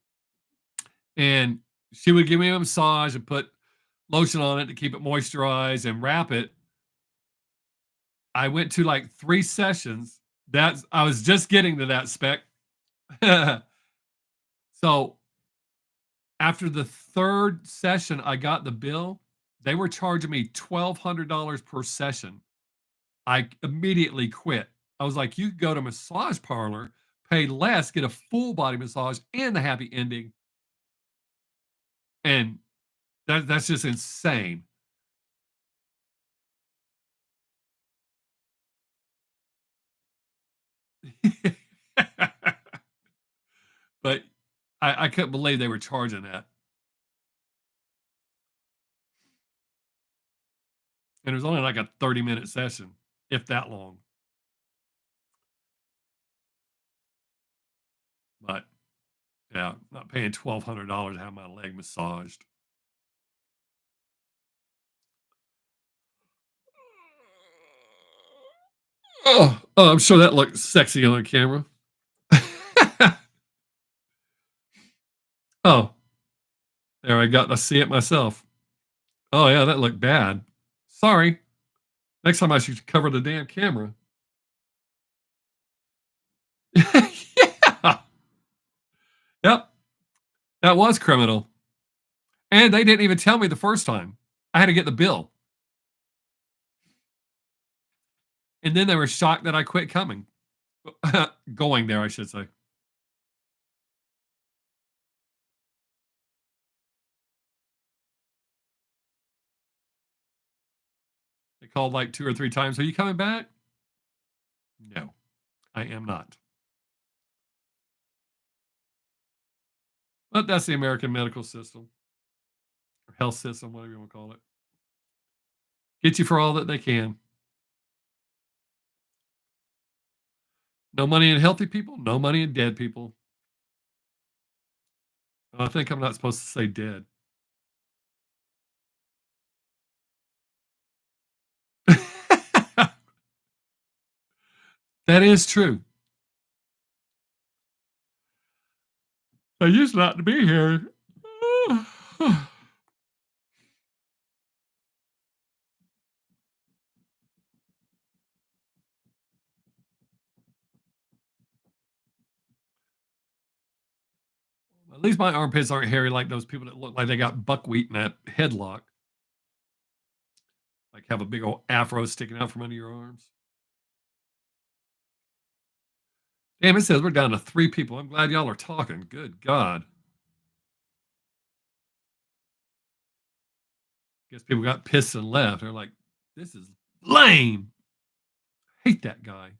and she would give me a massage and put lotion on it to keep it moisturized and wrap it. I went to like 3 sessions. That's I was just getting to that spec. So after the third session, I got the bill. They were charging me $1,200 per session. I immediately quit. I was like, you could go to a massage parlor, pay less, get a full body massage and the happy ending. And that's just insane. But I couldn't believe they were charging that. And it was only like a 30-minute session, if that long. But yeah, not paying $1,200 to have my leg massaged. I'm sure that looked sexy on the camera. Oh, there I got to see it myself. Oh yeah, that looked bad. Sorry. Next time I should cover the damn camera. Yeah. Yep. That was criminal. And they didn't even tell me the first time. I had to get the bill. And then they were shocked that I quit coming. Going there, I should say. They called like 2 or 3 times. Are you coming back? No, I am not. But that's the American medical system or health system, whatever you want to call it. Get you for all that they can. No money in healthy people, no money in dead people. I think I'm not supposed to say dead. That is true. I used not to be here. At least my armpits aren't hairy like those people that look like they got buckwheat in that headlock. Like have a big old afro sticking out from under your arms. Damn, it says we're down to 3 people. I'm glad y'all are talking. Good God. Guess people got pissed and left. They're like, this is lame. Hate that guy.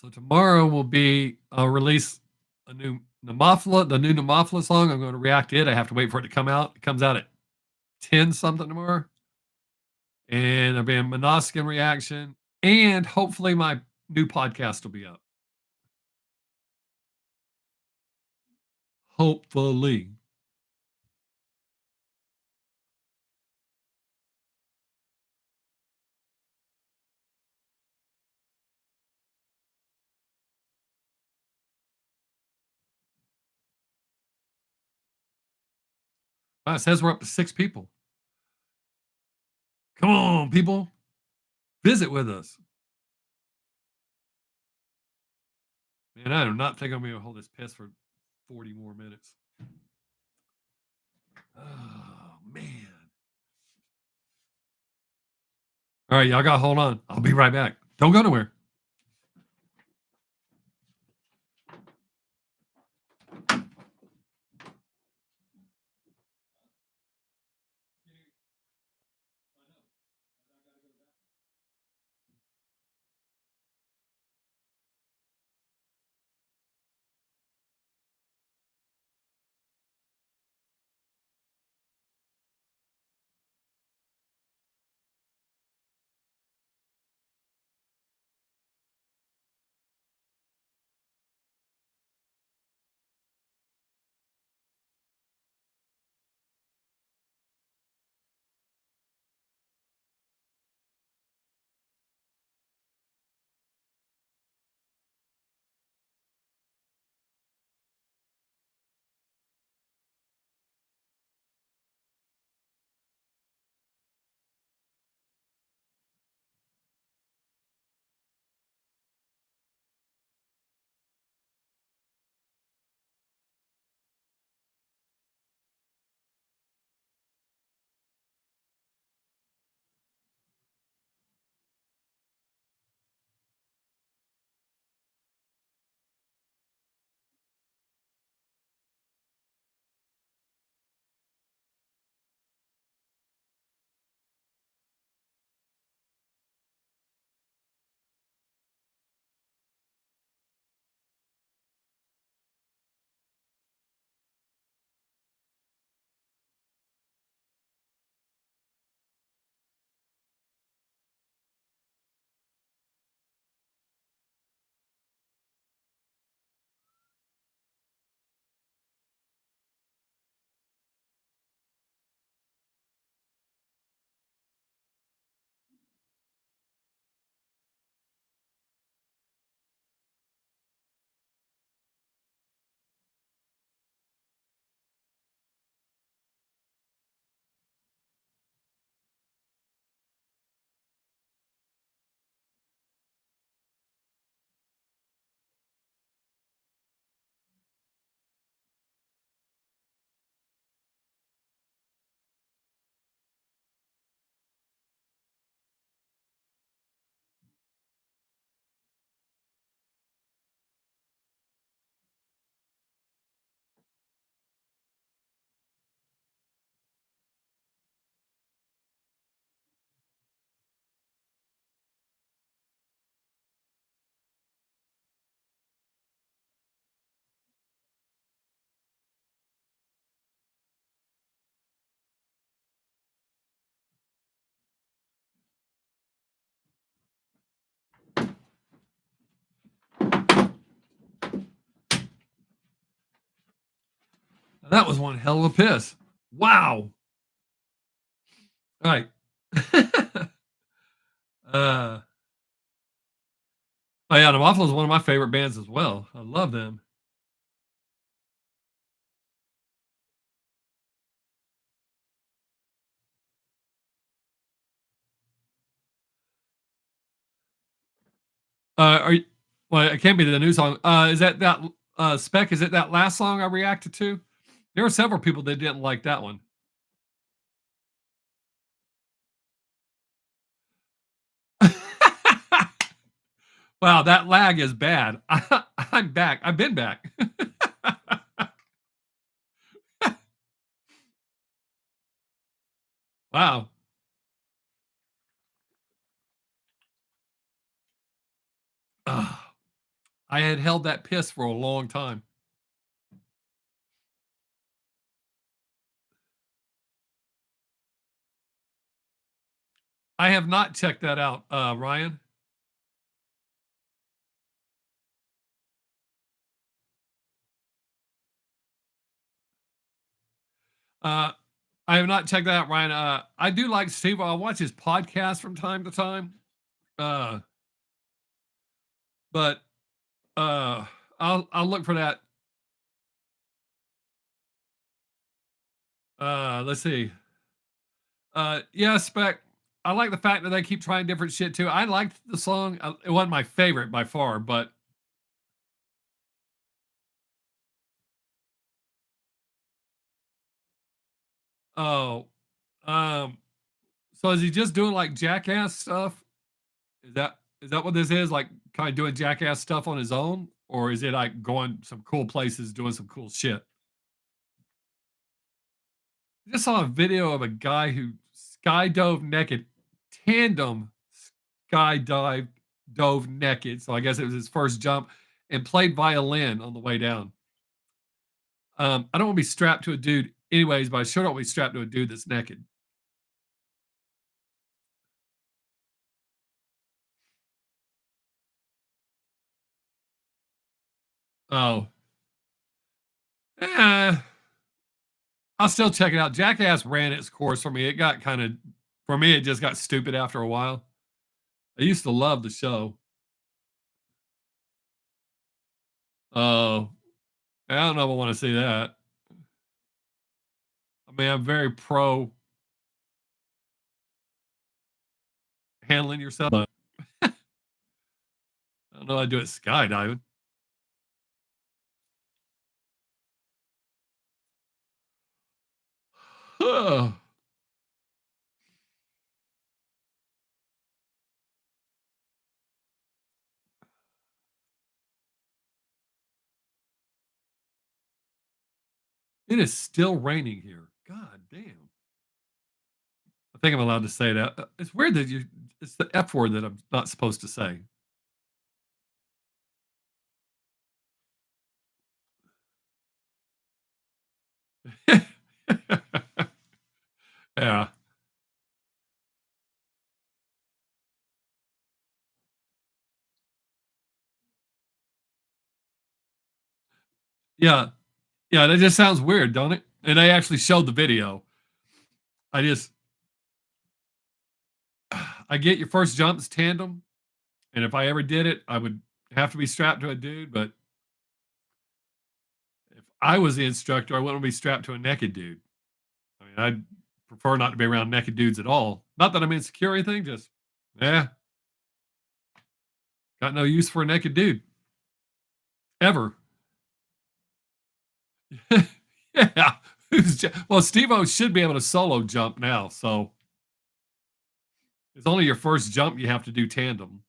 So tomorrow will be I'll release a new the new Nemophila song. I'm going to react to it. I have to wait for it to come out. It comes out at 10 something tomorrow. And there'll be a Monoskin reaction. And hopefully my new podcast will be up. Hopefully. It says we're up to 6 people. Come on, people. Visit with us. Man, I do not think I'm going to hold this piss for 40 more minutes. Oh, man. All right, y'all got to hold on. I'll be right back. Don't go nowhere. That was one hell of a piss. Wow. All right. uh, oh, yeah, the Waffle is one of my favorite bands as well. I love them. Are you, well, it can't be the new song. Is that Spec? Is it that last song I reacted to? There were several people that didn't like that one. Wow, that lag is bad. I'm back. I've been back. Wow. Ugh. I had held that piss for a long time. I have not checked that out, Ryan. Uh, I have not checked that out, Ryan. I do like Steve. I watch his podcast from time to time. Uh, but uh, I'll look for that. Let's see. Yeah, Spec. I like the fact that they keep trying different shit too. I liked the song. It wasn't my favorite by far, but oh, um, so is he just doing like jackass stuff? Is that what this is? Like kind of doing jackass stuff on his own, or is it like going some cool places, doing some cool shit? I just saw a video of a guy who skydove naked, tandem skydive dove naked. So I guess it was his first jump, and played violin on the way down. I don't want to be strapped to a dude anyways, but I sure don't want to be strapped to a dude that's naked. Oh, eh, I'll still check it out. Jackass ran its course for me. It got kind of, for me, it just got stupid after a while. I used to love the show. Oh, I don't know if I want to see that. I mean, I'm very pro handling yourself. But I don't know how to do it skydiving. It is still raining here. God damn. I think I'm allowed to say that. It's weird that you, it's the F word that I'm not supposed to say. Yeah. Yeah. Yeah. That just sounds weird, don't it? And they actually showed the video. I just, I get your first jump's tandem. And if I ever did it, I would have to be strapped to a dude. But if I was the instructor, I wouldn't be strapped to a naked dude. I mean, I'd prefer not to be around naked dudes at all. Not that I'm insecure or anything, just, yeah, got no use for a naked dude ever. Yeah. Well, Steve O should be able to solo jump now. So it's only your first jump you have to do tandem,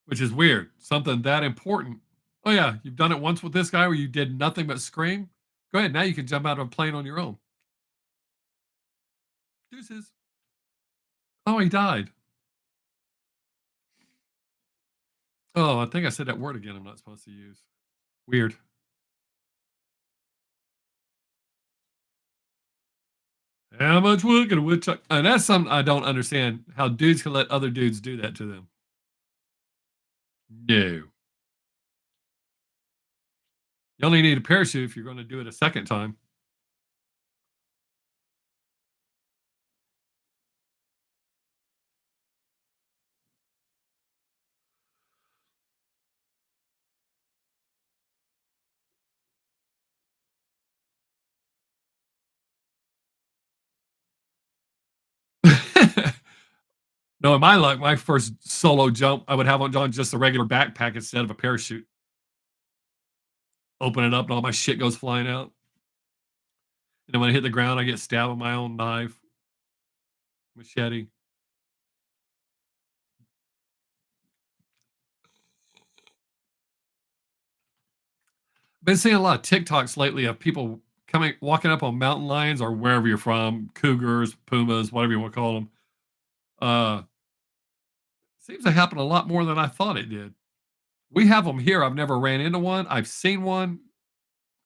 which is weird. Something that important. Oh, yeah. You've done it once with this guy where you did nothing but scream. Go ahead. Now you can jump out of a plane on your own. Deuces. Oh, he died. Oh, I think I said that word again I'm not supposed to use. Weird. How much wood can a woodchuck? And that's something I don't understand how dudes can let other dudes do that to them. No. You only need a parachute if you're going to do it a second time. No, in my luck, my first solo jump, I would have on just a regular backpack instead of a parachute. Open it up, and all my shit goes flying out. And then when I hit the ground, I get stabbed with my own knife, machete. Been seeing a lot of TikToks lately of people coming, walking up on mountain lions or wherever you're from, cougars, pumas, whatever you want to call them. Uh, Seems to happen a lot more than I thought it did. We have them here. I've never ran into one. I've seen one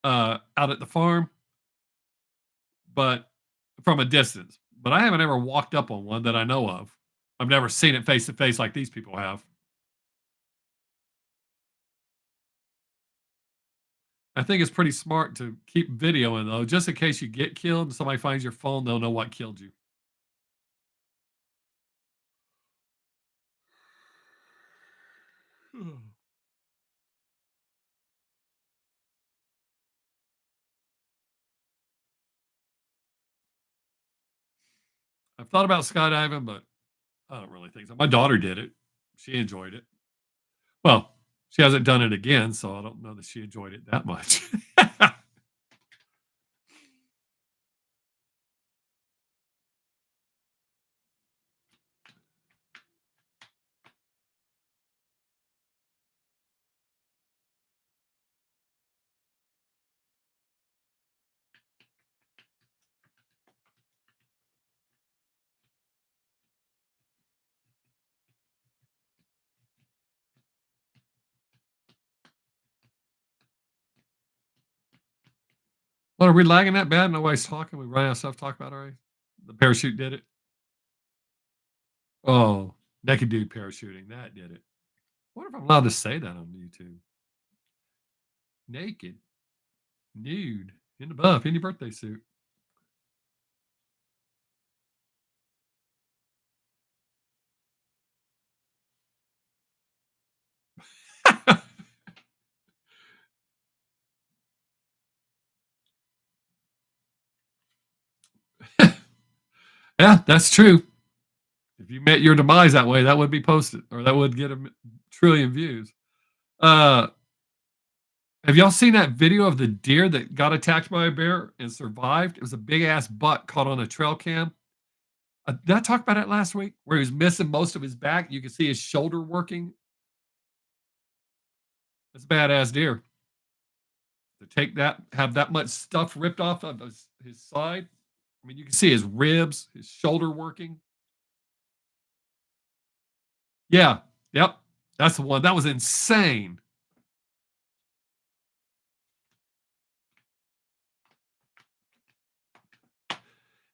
out at the farm, but from a distance. But I haven't ever walked up on one that I know of. I've never seen it face to face like these people have. I think it's pretty smart to keep videoing though, just in case you get killed and somebody finds your phone, they'll know what killed you. I've thought about skydiving, but I don't really think so. My daughter did it. She enjoyed it. Well, she hasn't done it again, so I don't know that she enjoyed it that much. What, are we lagging that bad? Nobody's talking. We ran out of stuff to talk about already. The parachute did it. Oh, naked dude parachuting. That did it. I wonder if I'm allowed to say that on YouTube. Naked, nude, in the buff, in your birthday suit. Yeah, that's true. If you met your demise that way, that would be posted, or that would get a trillion views. Uh, have y'all seen that video of the deer that got attacked by a bear and survived? It was a big ass buck caught on a trail cam. Did I talk about it last week? Where he was missing most of his back. You can see his shoulder working. That's a badass deer. To take that, have that much stuff ripped off of his side. I mean, you can see his ribs, his shoulder working. Yeah. Yep. That's the one. That was insane.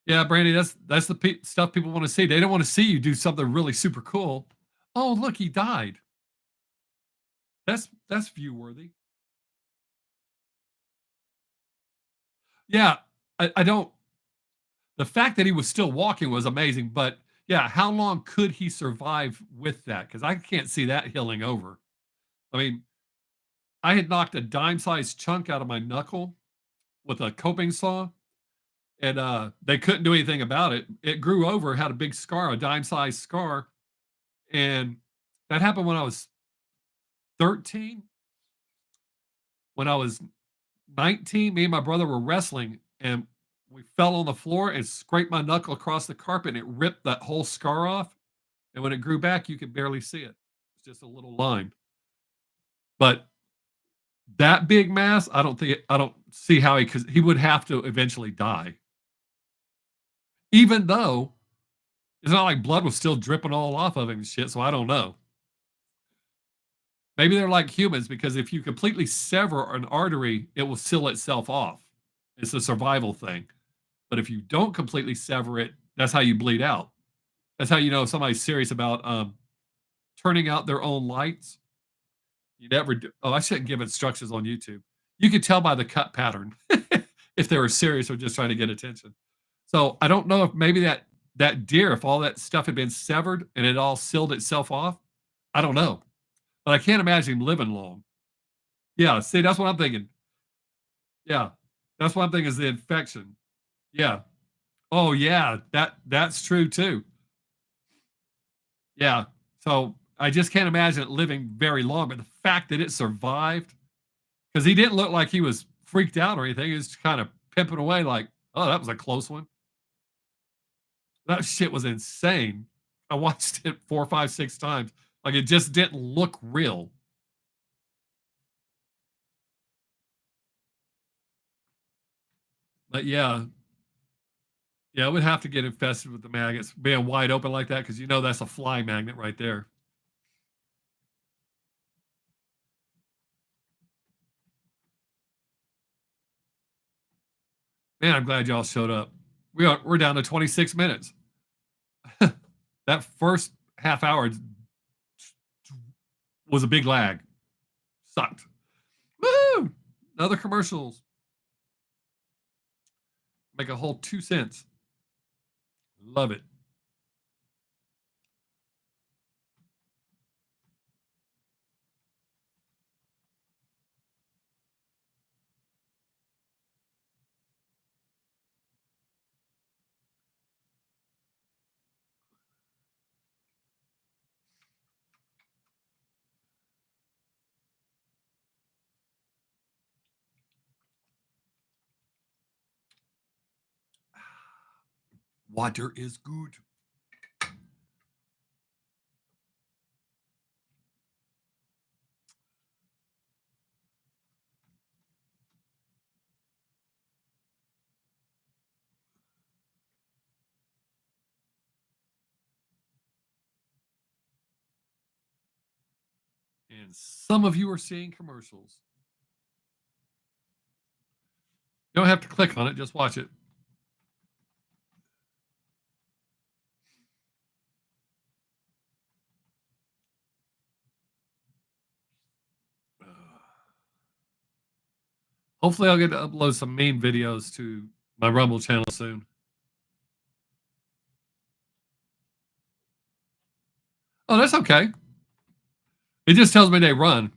Yeah, Brandy, that's the stuff people want to see. They don't want to see you do something really super cool. Oh, look, he died. That's view worthy. Yeah, I don't. The fact that he was still walking was amazing, but yeah, how long could he survive with that? Because I can't see that healing over. I mean, I had knocked a dime-sized chunk out of my knuckle with a coping saw, and they couldn't do anything about it. It grew over, had a big scar, a dime-sized scar, and that happened when I was 13. When I was 19, me and my brother were wrestling, and we fell on the floor and scraped my knuckle across the carpet, and it ripped that whole scar off. And when it grew back, you could barely see it. It's just a little line. But that big mass, I don't see how because he would have to eventually die. Even though it's not like blood was still dripping all off of him and shit. So I don't know. Maybe they're like humans because if you completely sever an artery, it will seal itself off. It's a survival thing. But if you don't completely sever it, that's how you bleed out. That's how you know if somebody's serious about turning out their own lights. You never do. Oh, I shouldn't give instructions on YouTube. You could tell by the cut pattern if they were serious or just trying to get attention. So I don't know if maybe that deer, if all that stuff had been severed and it all sealed itself off, I don't know. But I can't imagine him living long. Yeah, see, that's what I'm thinking. Yeah, that's what I'm thinking is the infection. Yeah. Oh yeah, that's true too. Yeah. So I just can't imagine it living very long. But the fact that it survived, because he didn't look like he was freaked out or anything. He was kind of pimping away, like, oh, that was a close one. That shit was insane. I watched it 4, 5, 6 times. Like it just didn't look real. But yeah, yeah, it would have to get infested with the maggots being wide open like that because you know that's a fly magnet right there. Man, I'm glad y'all showed up. We're down to 26 minutes. That first half hour was a big lag. Sucked. Woo! Another commercials. Make a whole 2 cents. Love it. Water is good. And some of you are seeing commercials. You don't have to click on it, just watch it. Hopefully, I'll get to upload some meme videos to my Rumble channel soon. Oh, that's okay. It just tells me they run.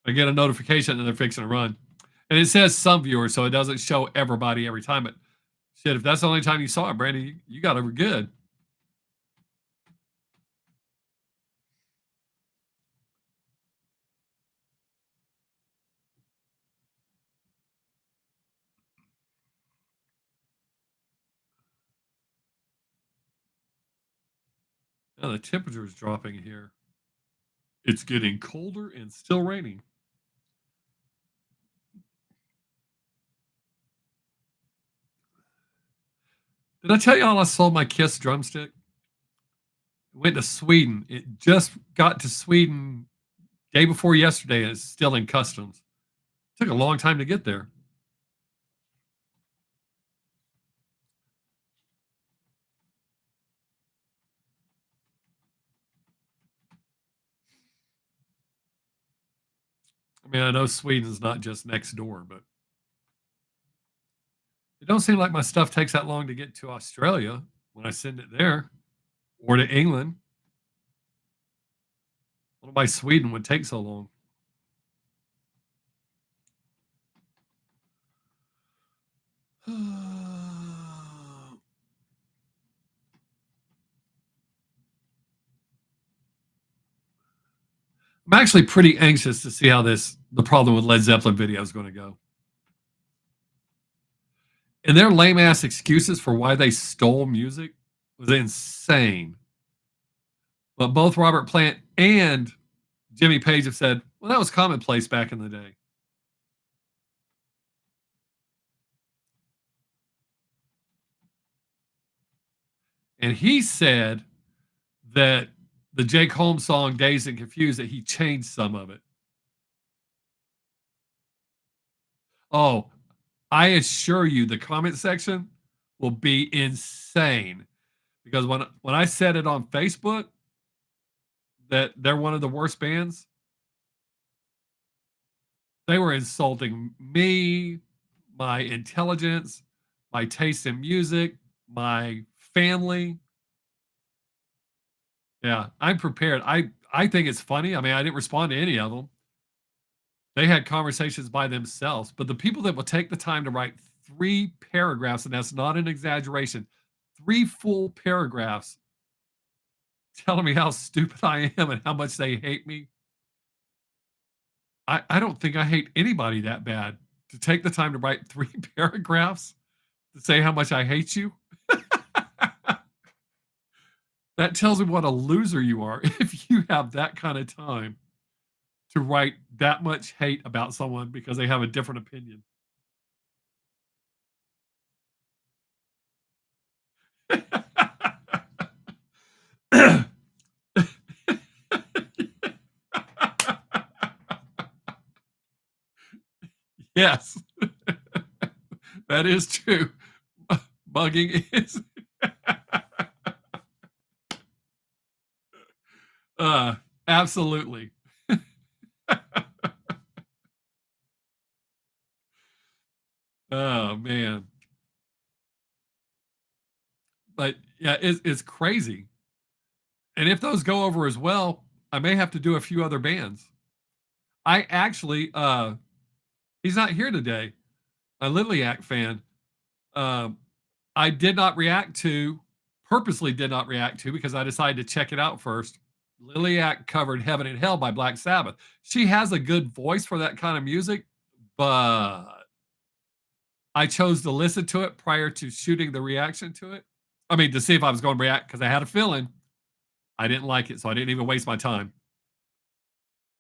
I get a notification that they're fixing to run. And it says some viewers, so it doesn't show everybody every time. But shit, if that's the only time you saw it, Brandy, you got it good. Now the temperature is dropping here. It's getting colder and still raining. Did I tell y'all I sold my Kiss drumstick? Went to Sweden. It just got to Sweden day before yesterday and it's still in customs. Took a long time to get there. I mean, I know Sweden's not just next door, but it don't seem like my stuff takes that long to get to Australia when I send it there or to England. I don't know why Sweden would take so long. I'm actually pretty anxious to see how the problem with Led Zeppelin video is going to go. And their lame ass excuses for why they stole music was insane. But both Robert Plant and Jimmy Page have said, well, that was commonplace back in the day. And he said that the Jake Holmes song Dazed and Confused, that he changed some of it. Oh, I assure you the comment section will be insane. Because when I said it on Facebook that they're one of the worst bands, they were insulting me, my intelligence, my taste in music, my family. Yeah, I'm prepared. I think it's funny. I mean, I didn't respond to any of them. They had conversations by themselves, but the people that will take the time to write 3 paragraphs, and that's not an exaggeration, 3 full paragraphs telling me how stupid I am and how much they hate me. I don't think I hate anybody that bad to take the time to write 3 paragraphs to say how much I hate you. That tells me what a loser you are if you have that kind of time to write that much hate about someone because they have a different opinion. Yes, that is true. Bugging is. Absolutely. Oh man. But yeah, it's crazy. And if those go over as well, I may have to do a few other bands. I actually, he's not here today. A Liliac fan. Um, I did not react to, purposely did not react to, because I decided to check it out first. Liliac covered Heaven and Hell by Black Sabbath. She has a good voice for that kind of music, but I chose to listen to it prior to shooting the reaction to it. I mean, to see if I was going to react because I had a feeling I didn't like it, so I didn't even waste my time.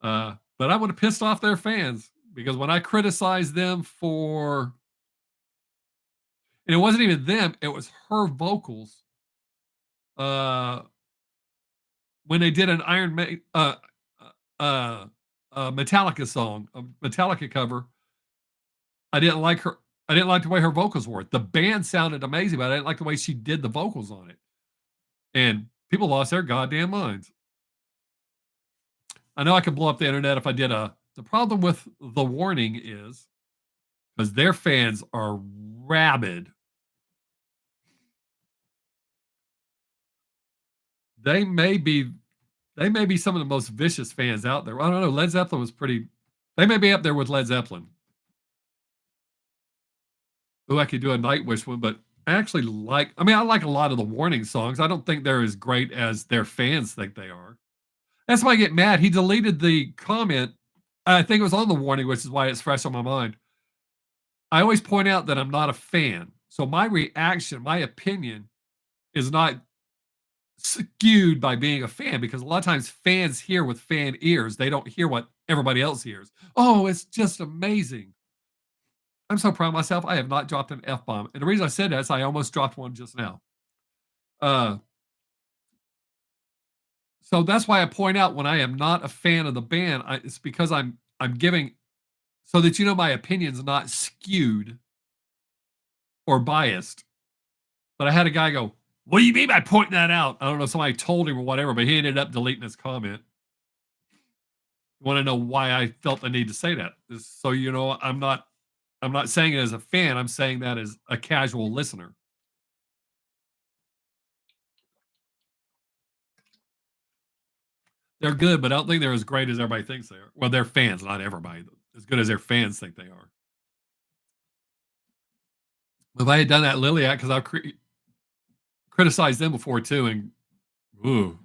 But I would have pissed off their fans because when I criticized them for, and it wasn't even them, it was her vocals. Uh, when they did an uh, Metallica song, a Metallica cover, I didn't like her. I didn't like the way her vocals were. The band sounded amazing, but I didn't like the way she did the vocals on it. And people lost their goddamn minds. I know I could blow up the internet if I did a. The problem with The Warning is because their fans are rabid. They may be they may be some of the most vicious fans out there. I don't know. Led Zeppelin was pretty. They may be up there with Led Zeppelin. Ooh, I could do a Nightwish one, but I actually like. I mean, I like a lot of the Warning songs. I don't think they're as great as their fans think they are. That's why I get mad. He deleted the comment. I think it was on the Warning, which is why it's fresh on my mind. I always point out that I'm not a fan, so my reaction, my opinion, is not skewed by being a fan because a lot of times fans hear with fan ears. They don't hear what everybody else hears. Oh, it's just amazing. I'm so proud of myself. I have not dropped an F bomb. And the reason I said that is I almost dropped one just now. Uh, so that's why I point out when I am not a fan of the band, it's because I'm giving so that you know my opinion's not skewed or biased. But I had a guy go, "What do you mean by pointing that out?" I don't know, somebody told him or whatever, but he ended up deleting his comment. You want to know why I felt the need to say that? So you know, I'm not saying it as a fan. I'm saying that as a casual listener. They're good, but I don't think they're as great as everybody thinks they are. Well, they're fans, not everybody. As good as their fans think they are. If I had done that Liliac, because I've criticized them before too, and ooh,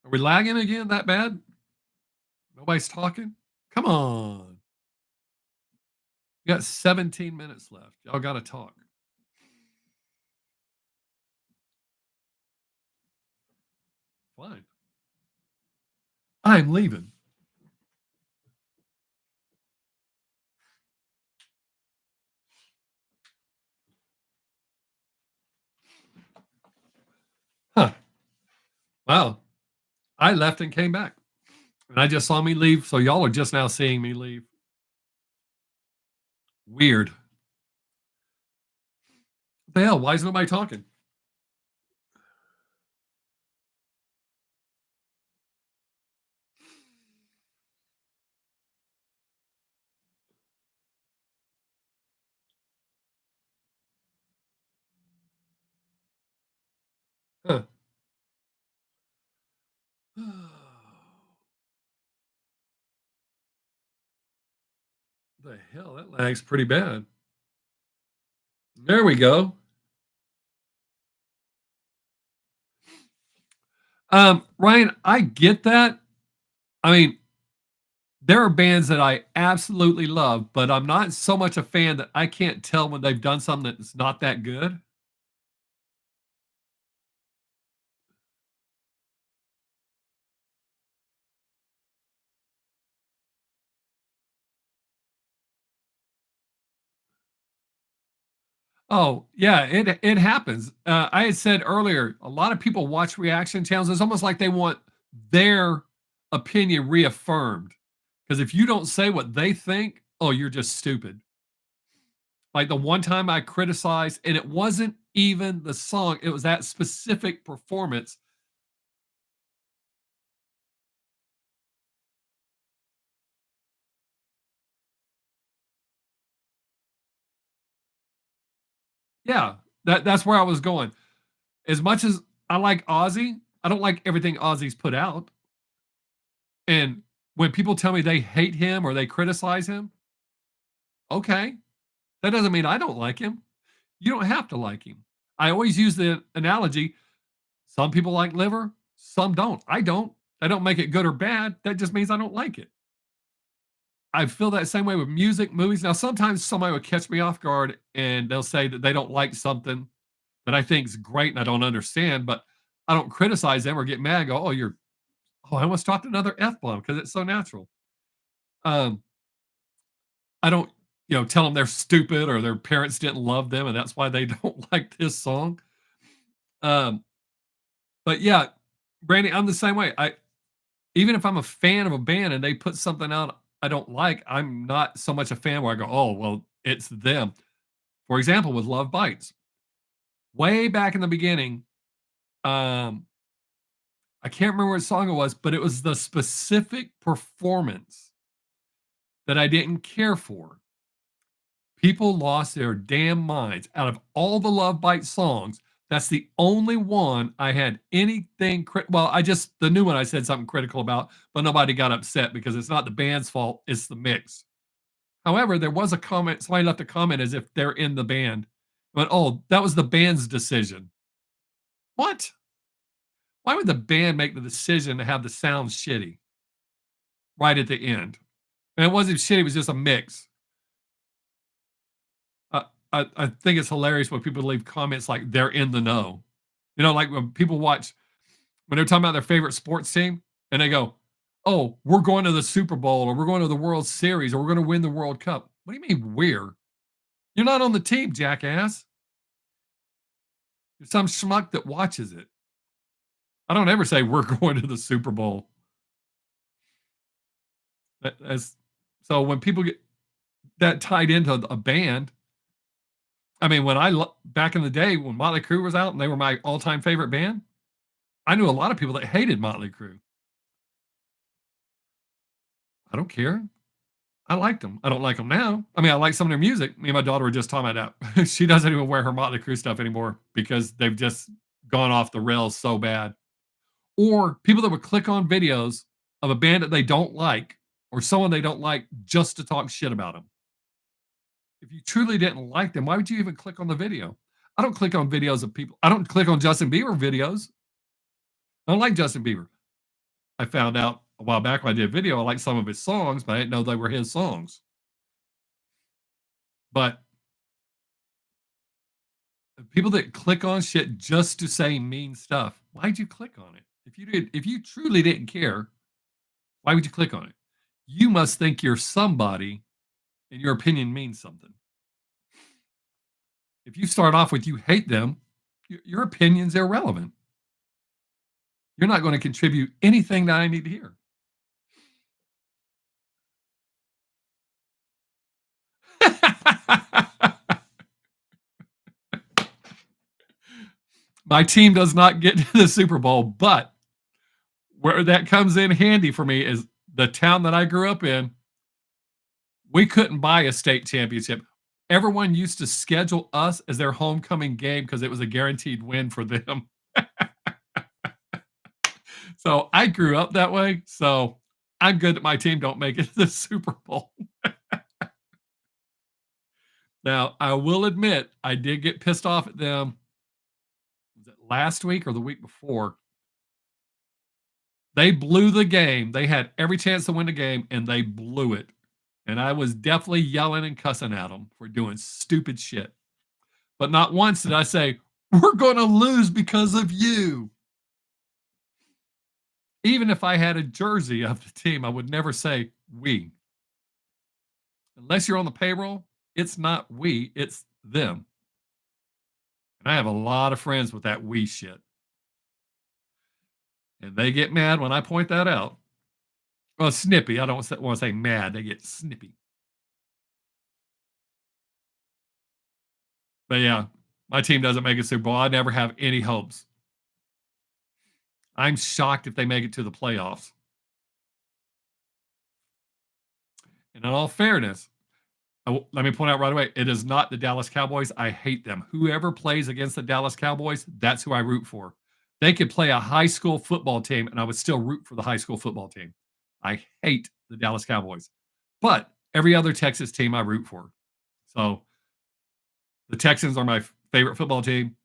are we lagging again that bad? Nobody's talking. Come on, you got 17 minutes left. Y'all got to talk. Fine, I'm leaving. Huh? Wow, I left and came back, and I just saw me leave. So y'all are just now seeing me leave. Weird. What the hell? Why is nobody talking? Huh. The hell, that lag's pretty bad. There we go. Ryan, I get that. I mean, there are bands that I absolutely love, but I'm not so much a fan that I can't tell when they've done something that's not that good. Oh, yeah, it happens. I had said earlier, a lot of people watch reaction channels. It's almost like they want their opinion reaffirmed. Because if you don't say what they think, oh, you're just stupid. Like the one time I criticized, and it wasn't even the song, it was that specific performance. Yeah, that's where I was going. As much as I like Ozzy, I don't like everything Ozzy's put out. And when people tell me they hate him or they criticize him, okay, that doesn't mean I don't like him. You don't have to like him. I always use the analogy some people like liver, some don't. I don't. That don't make it good or bad. That just means I don't like it. I feel that same way with music, movies. Now, sometimes somebody will catch me off guard and they'll say that they don't like something that I think is great and I don't understand, but I don't criticize them or get mad and go, I almost dropped another F bomb because it's so natural. Um, I don't, tell them they're stupid or their parents didn't love them and that's why they don't like this song. Um, but yeah, Brandy, I'm the same way. Even if I'm a fan of a band and they put something out I don't like, I'm not so much a fan where I go, oh, well, it's them. For example, with Love Bites, way back in the beginning, um, I can't remember what song it was, but it was the specific performance that I didn't care for. People lost their damn minds. Out of all the Love Bite songs, that's the only one I had anything well, the new one I said something critical about, but nobody got upset because it's not the band's fault, it's the mix. However, there was a comment, somebody left a comment as if they're in the band. But oh, that was the band's decision. What? Why would the band make the decision to have the sound shitty right at the end? And it wasn't shitty, it was just a mix. I think it's hilarious when people leave comments like they're in the know. Like when people when they're talking about their favorite sports team and they go, oh, we're going to the Super Bowl or we're going to the World Series or we're going to win the World Cup. What do you mean we're? You're not on the team, jackass. You're some schmuck that watches it. I don't ever say we're going to the Super Bowl. So when people get that tied into a band, I mean, back in the day when Motley Crue was out and they were my all-time favorite band, I knew a lot of people that hated Motley Crue. I don't care. I liked them. I don't like them now. I mean, I like some of their music. Me and my daughter were just talking about that. She doesn't even wear her Motley Crue stuff anymore because they've just gone off the rails so bad. Or people that would click on videos of a band that they don't like or someone they don't like just to talk shit about them. If you truly didn't like them, why would you even click on the video? I don't click on videos of people. I don't click on Justin Bieber videos. I don't like Justin Bieber. I found out a while back when I did a video, I liked some of his songs, but I didn't know they were his songs. But people that click on shit just to say mean stuff, why'd you click on it? If you truly didn't care, why would you click on it? You must think you're somebody and your opinion means something. If you start off with you hate them, your opinion's irrelevant. You're not going to contribute anything that I need to hear. My team does not get to the Super Bowl, but where that comes in handy for me is the town that I grew up in. We couldn't buy a state championship. Everyone used to schedule us as their homecoming game because it was a guaranteed win for them. So I grew up that way. So I'm good that my team don't make it to the Super Bowl. Now, I will admit, I did get pissed off at them. Was it last week or the week before? They blew the game. They had every chance to win the game, and they blew it. And I was definitely yelling and cussing at them for doing stupid shit. But not once did I say, we're going to lose because of you. Even if I had a jersey of the team, I would never say we. Unless you're on the payroll, it's not we, it's them. And I have a lot of friends with that we shit. And they get mad when I point that out. Well, snippy. I don't want to say mad. They get snippy. But yeah, my team doesn't make a Super Bowl. I never have any hopes. I'm shocked if they make it to the playoffs. And in all fairness, let me point out right away, it is not the Dallas Cowboys. I hate them. Whoever plays against the Dallas Cowboys, that's who I root for. They could play a high school football team, and I would still root for the high school football team. I hate the Dallas Cowboys. But every other Texas team I root for. So the Texans are my favorite football team.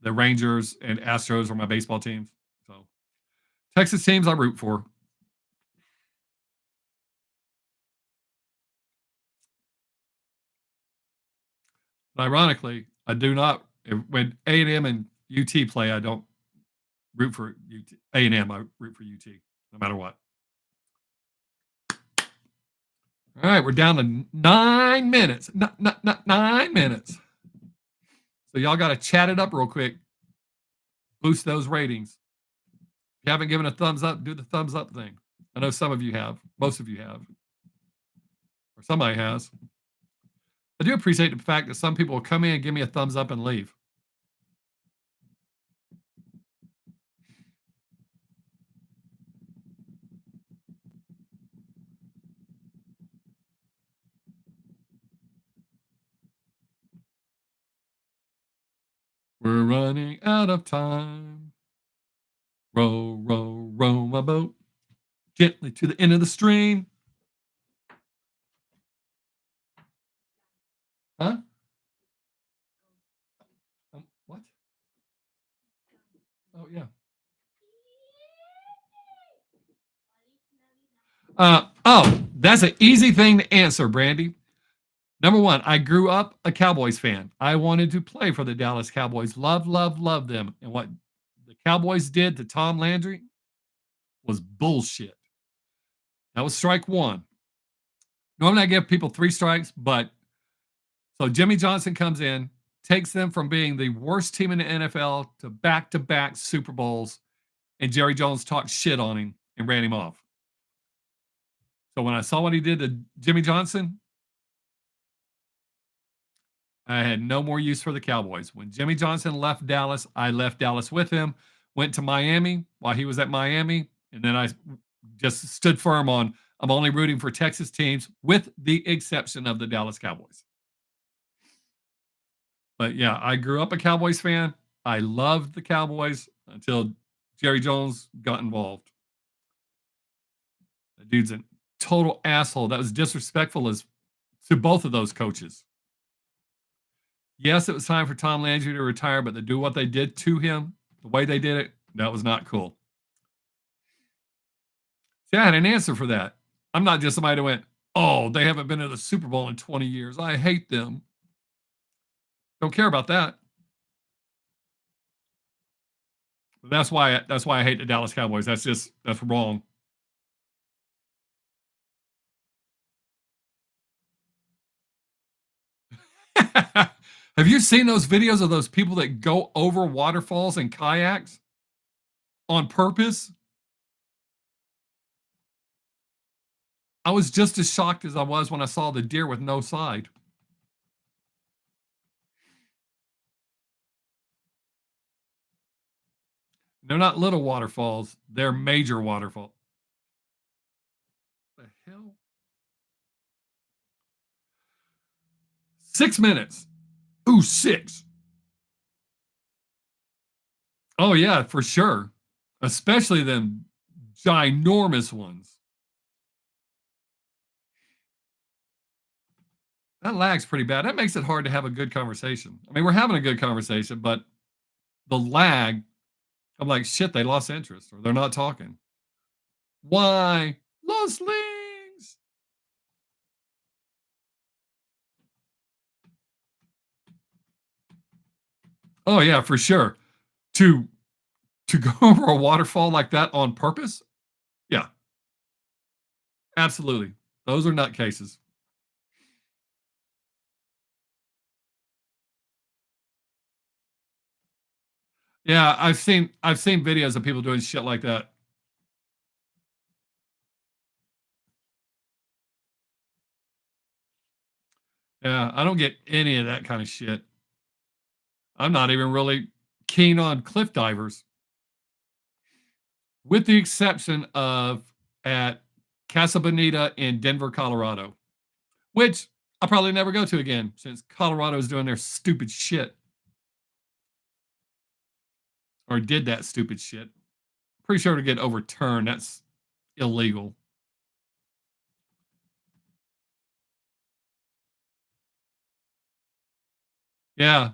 The Rangers and Astros are my baseball teams. So Texas teams I root for. But ironically, I do not. When A&M and UT play, I don't root for A&M. I root for UT, no matter what. All right, we're down to 9 minutes. 9 minutes. So y'all got to chat it up real quick. Boost those ratings. If you haven't given a thumbs up, do the thumbs up thing. I know some of you have. Most of you have. Or somebody has. I do appreciate the fact that some people will come in and give me a thumbs up and leave. We're running out of time. Row, row, row my boat gently to the end of the stream. Huh? What? Oh, yeah. That's an easy thing to answer, Brandy. Number one, I grew up a Cowboys fan. I wanted to play for the Dallas Cowboys. Love, love, love them. And what the Cowboys did to Tom Landry was bullshit. That was strike one. Normally I give people 3 strikes, but so Jimmy Johnson comes in, takes them from being the worst team in the NFL to back-to-back Super Bowls, and Jerry Jones talked shit on him and ran him off. So when I saw what he did to Jimmy Johnson, I had no more use for the Cowboys. When Jimmy Johnson left Dallas, I left Dallas with him, went to Miami while he was at Miami, and then I just stood firm on I'm only rooting for Texas teams with the exception of the Dallas Cowboys. But yeah, I grew up a Cowboys fan. I loved the Cowboys until Jerry Jones got involved. The dude's a total asshole. That was disrespectful as to both of those coaches. Yes, it was time for Tom Landry to retire, but to do what they did to him, the way they did it, that was not cool. See, I had an answer for that. I'm not just somebody that went, oh, they haven't been to the Super Bowl in 20 years. I hate them. Don't care about that. But that's why I hate the Dallas Cowboys. That's wrong. Have you seen those videos of those people that go over waterfalls in kayaks on purpose? I was just as shocked as I was when I saw the deer with no side. They're not little waterfalls, they're major waterfalls. What the hell? 6 minutes. Ooh, 6. Oh, yeah, for sure. Especially them ginormous ones. That lag's pretty bad. That makes it hard to have a good conversation. I mean, we're having a good conversation, but the lag, I'm like, shit, they lost interest or they're not talking. Why? Los Lings. Oh, yeah, for sure. To go over a waterfall like that on purpose? Yeah. Absolutely. Those are nutcases. Yeah, I've seen videos of people doing shit like that. Yeah, I don't get any of that kind of shit. I'm not even really keen on cliff divers, with the exception of at Casa Bonita in Denver, Colorado, which I'll probably never go to again since Colorado is doing their stupid shit or did that stupid shit. Pretty sure to get overturned. That's illegal. Yeah,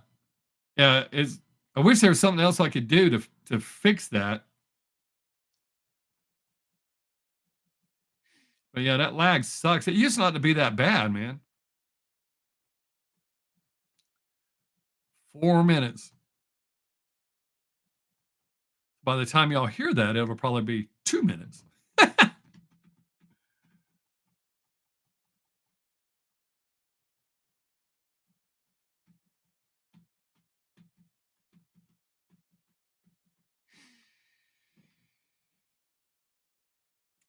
yeah. It's. I wish there was something else I could do to fix that. But yeah, that lag sucks. It used not to be that bad, man. 4 minutes. By the time y'all hear that, it'll probably be 2 minutes.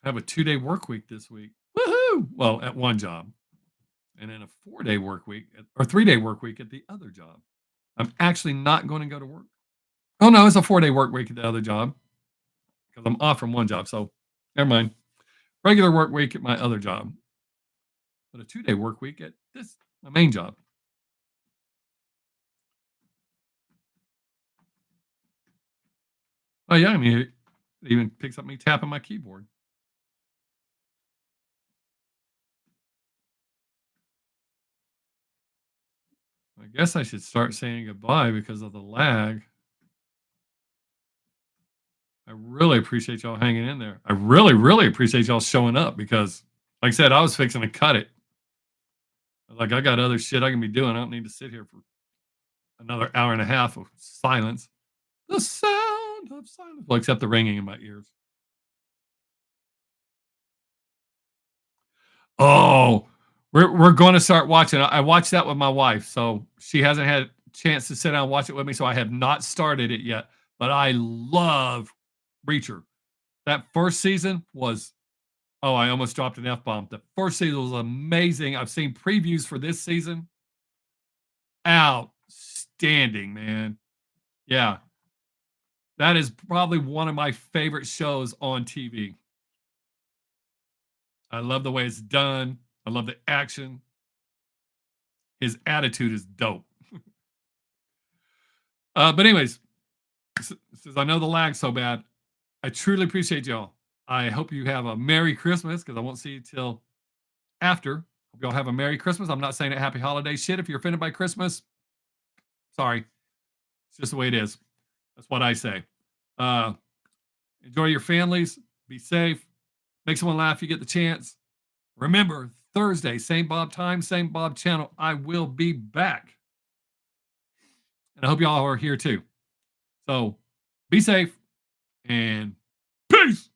I have a 2-day work week this week. Woohoo! Well, at one job, and then a 4-day work week or 3-day work week at the other job. I'm actually not going to go to work. Oh no, it's a 4-day work week at the other job because I'm off from one job. So never mind. Regular work week at my other job, but a 2-day work week at this my main job. Oh yeah, I mean it even picks up me tapping my keyboard. I guess I should start saying goodbye because of the lag. I really appreciate y'all hanging in there. I really, really appreciate y'all showing up because, like I said, I was fixing to cut it. Like I got other shit I can be doing. I don't need to sit here for another hour and a half of silence. The sound of silence. Well, except the ringing in my ears. Oh, we're going to start watching. I watched that with my wife, so she hasn't had a chance to sit down and watch it with me. So I have not started it yet. But I love Reacher. That first season was oh, I almost dropped an F bomb. The first season was amazing. I've seen previews for this season. Outstanding, man. Yeah, that is probably one of my favorite shows on TV. I love the way it's done. I love the action. His attitude is dope. But anyways, since I know the lag's so bad, I truly appreciate y'all. I hope you have a Merry Christmas because I won't see you till after. Hope y'all have a Merry Christmas. I'm not saying a Happy Holiday shit. If you're offended by Christmas, sorry. It's just the way it is. That's what I say. Uh, enjoy your families. Be safe. Make someone laugh. You get the chance. Remember, Thursday, same Bob time, same Bob channel. I will be back. And I hope y'all are here too. So be safe and peace.